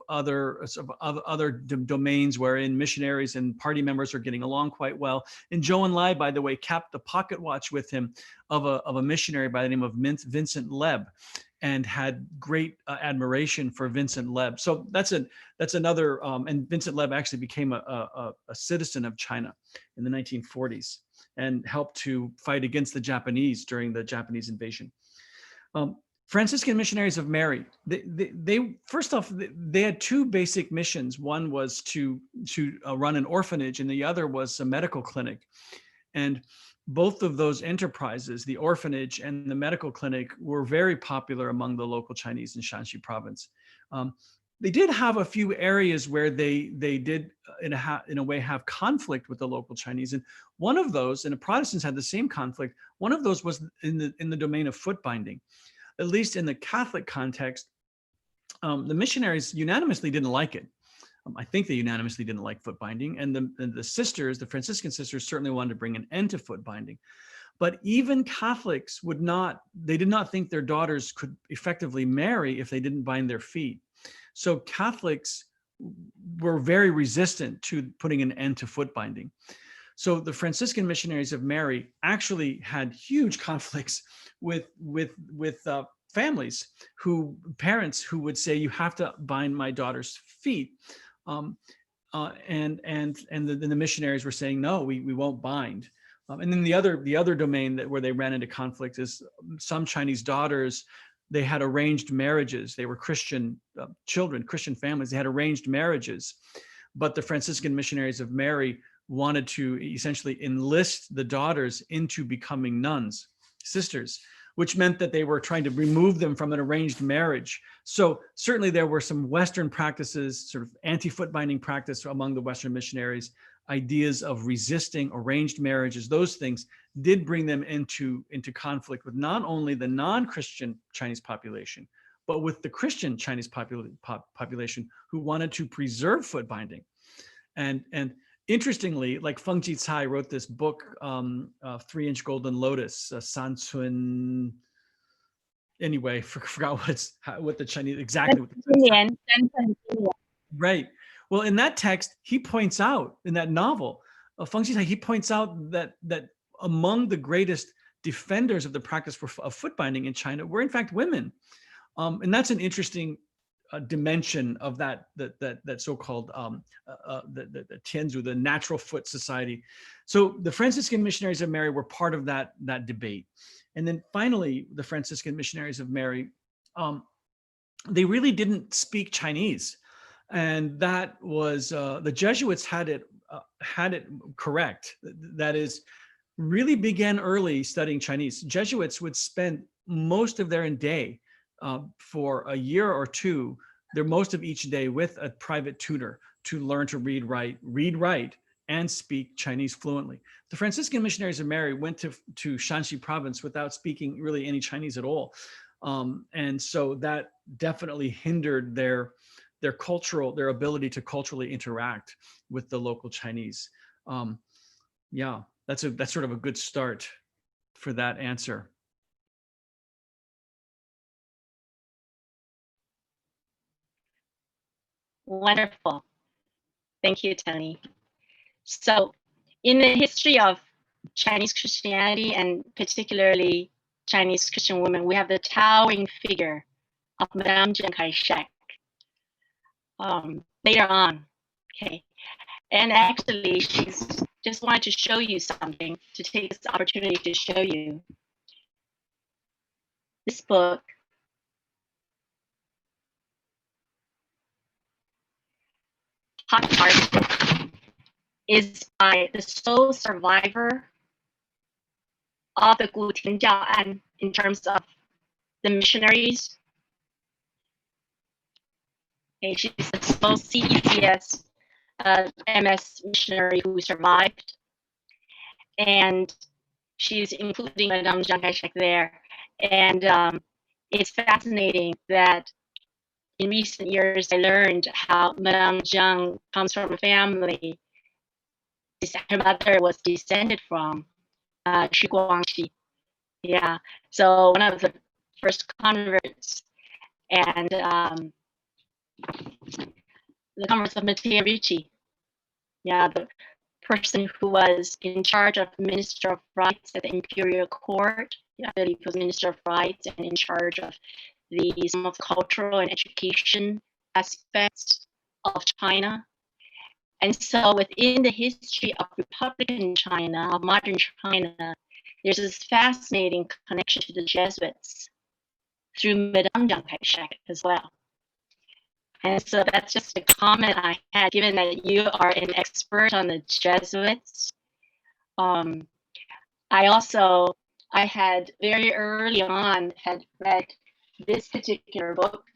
other domains wherein missionaries and party members are getting along quite well. And Zhou Enlai, by the way, kept a pocket watch with him of a missionary by the name of Vincent Leb, and had great admiration for Vincent Leb. So that's another, and Vincent Leb actually became a citizen of China in the 1940s and helped to fight against the Japanese during the Japanese invasion. Franciscan Missionaries of Mary, they first off, they had two basic missions. One was to run an orphanage, and the other was a medical clinic. And both of those enterprises, the orphanage and the medical clinic, were very popular among the local Chinese in Shanxi province. They did have a few areas where they did in a way have conflict with the local Chinese, and one of those, and the Protestants had the same conflict. One of those was in the domain of foot binding. At least in the Catholic context, the missionaries unanimously didn't like it. I think they unanimously didn't like foot binding, and the sisters, the Franciscan sisters, certainly wanted to bring an end to foot binding. But even Catholics did not think their daughters could effectively marry if they didn't bind their feet. So Catholics were very resistant to putting an end to foot binding. So the Franciscan Missionaries of Mary actually had huge conflicts with families parents who would say, you have to bind my daughter's feet. And the missionaries were saying, no, we won't bind. And then the other domain where they ran into conflict is some Chinese daughters, they had arranged marriages. They were Christian children, Christian families. They had arranged marriages, but the Franciscan Missionaries of Mary wanted to essentially enlist the daughters into becoming nuns, sisters, which meant that they were trying to remove them from an arranged marriage. So certainly there were some Western practices, sort of anti-foot binding practice among the Western missionaries, ideas of resisting arranged marriages. Those things did bring them into conflict with not only the non-Christian Chinese population, but with the Christian Chinese population who wanted to preserve foot binding. And interestingly, like Feng Jicai wrote this book, 3-Inch Golden Lotus, San Cun. Anyway, forgot what the Chinese exactly. Right. Well, in that text, he points out in that novel, Feng Jicai, he points out that among the greatest defenders of the practice of foot binding in China were in fact women, and that's an interesting dimension of that so-called the Tianzu, the natural foot society. So the Franciscan Missionaries of Mary were part of that debate, and then finally the Franciscan Missionaries of Mary, they really didn't speak Chinese, and that was the Jesuits had it correct. That is, really began early studying Chinese. Jesuits would spend most of their day for a year or two, most of each day with a private tutor to learn to read, write, and speak Chinese fluently. The Franciscan Missionaries of Mary went to Shanxi province without speaking really any Chinese at all. And so that definitely hindered their ability to culturally interact with the local Chinese. Yeah, that's sort of a good start for that answer. Wonderful. Thank you, Tony. So in the history of Chinese Christianity, and particularly Chinese Christian women, we have the towering figure of Madame Chiang Kai-shek later on. Okay. And actually, she's just wanted to show you something, to take this opportunity to show you. This book Hot Heart is by the sole survivor of the Gu Tianjiao An in terms of the missionaries. Okay, she's the sole CECS MS missionary who survived, and she's including Madame Chiang Kai-shek there. And it's fascinating that in recent years I learned how Madame Chiang comes from a family her mother was descended from Shi Guangxi. Yeah, so one of the first converts, and the converts of Matteo Ricci. Yeah, the person who was in charge of Minister of Rights at the Imperial Court. I believe he was Minister of Rights and in charge of some of the cultural and education aspects of China. And so within the history of Republican China, of modern China, there's this fascinating connection to the Jesuits through Madame Chiang Kai-shek as well. And so that's just a comment I had, given that you are an expert on the Jesuits. I had very early on had read this particular book.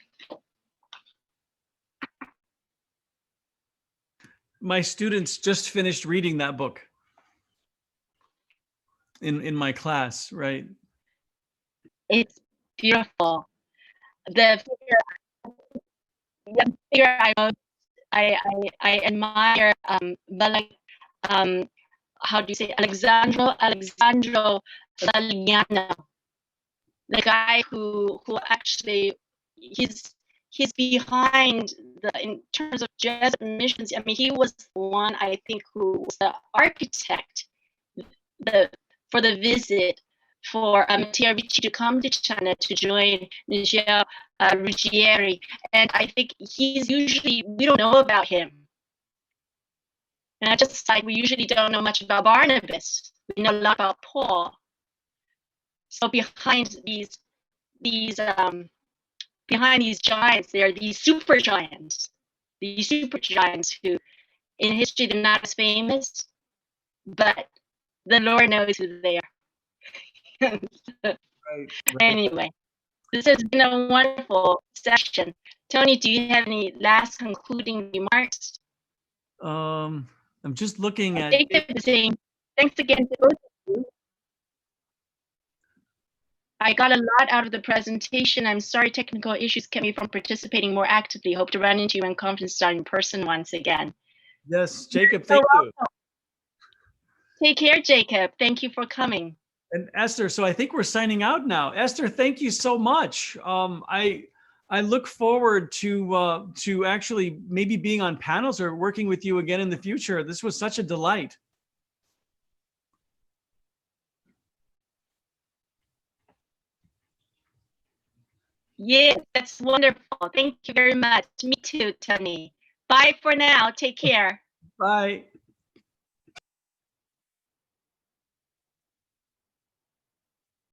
My students just finished reading that book in my class, right? It's beautiful. The figure I admire, how do you say, Alexandro Lalignano, the guy who actually he's behind in terms of Jesuit missions. I mean, he was the one, I think, who was the architect for the visit for Matteo Ricci to come to China to join Michel Ruggieri. And I think we don't know about him. And just like we usually don't know much about Barnabas, we know a lot about Paul. So behind these giants, there are these super giants who in history they're not as famous, but the Lord knows who they are. Right. Anyway, this has been a wonderful session. Tony, do you have any last concluding remarks? I'm just looking at. The same. Thanks again to both of you. I got a lot out of the presentation. I'm sorry technical issues kept me from participating more actively. Hope to run into you in conference start in person once again. Yes, Jacob, thank you. Take care, Jacob. Thank you for coming. And Esther, so I think we're signing out now. Esther, thank you so much. I look forward to actually maybe being on panels or working with you again in the future. This was such a delight. Yeah, that's wonderful. Thank you very much. Me too, Tony. Bye for now. Take care. Bye.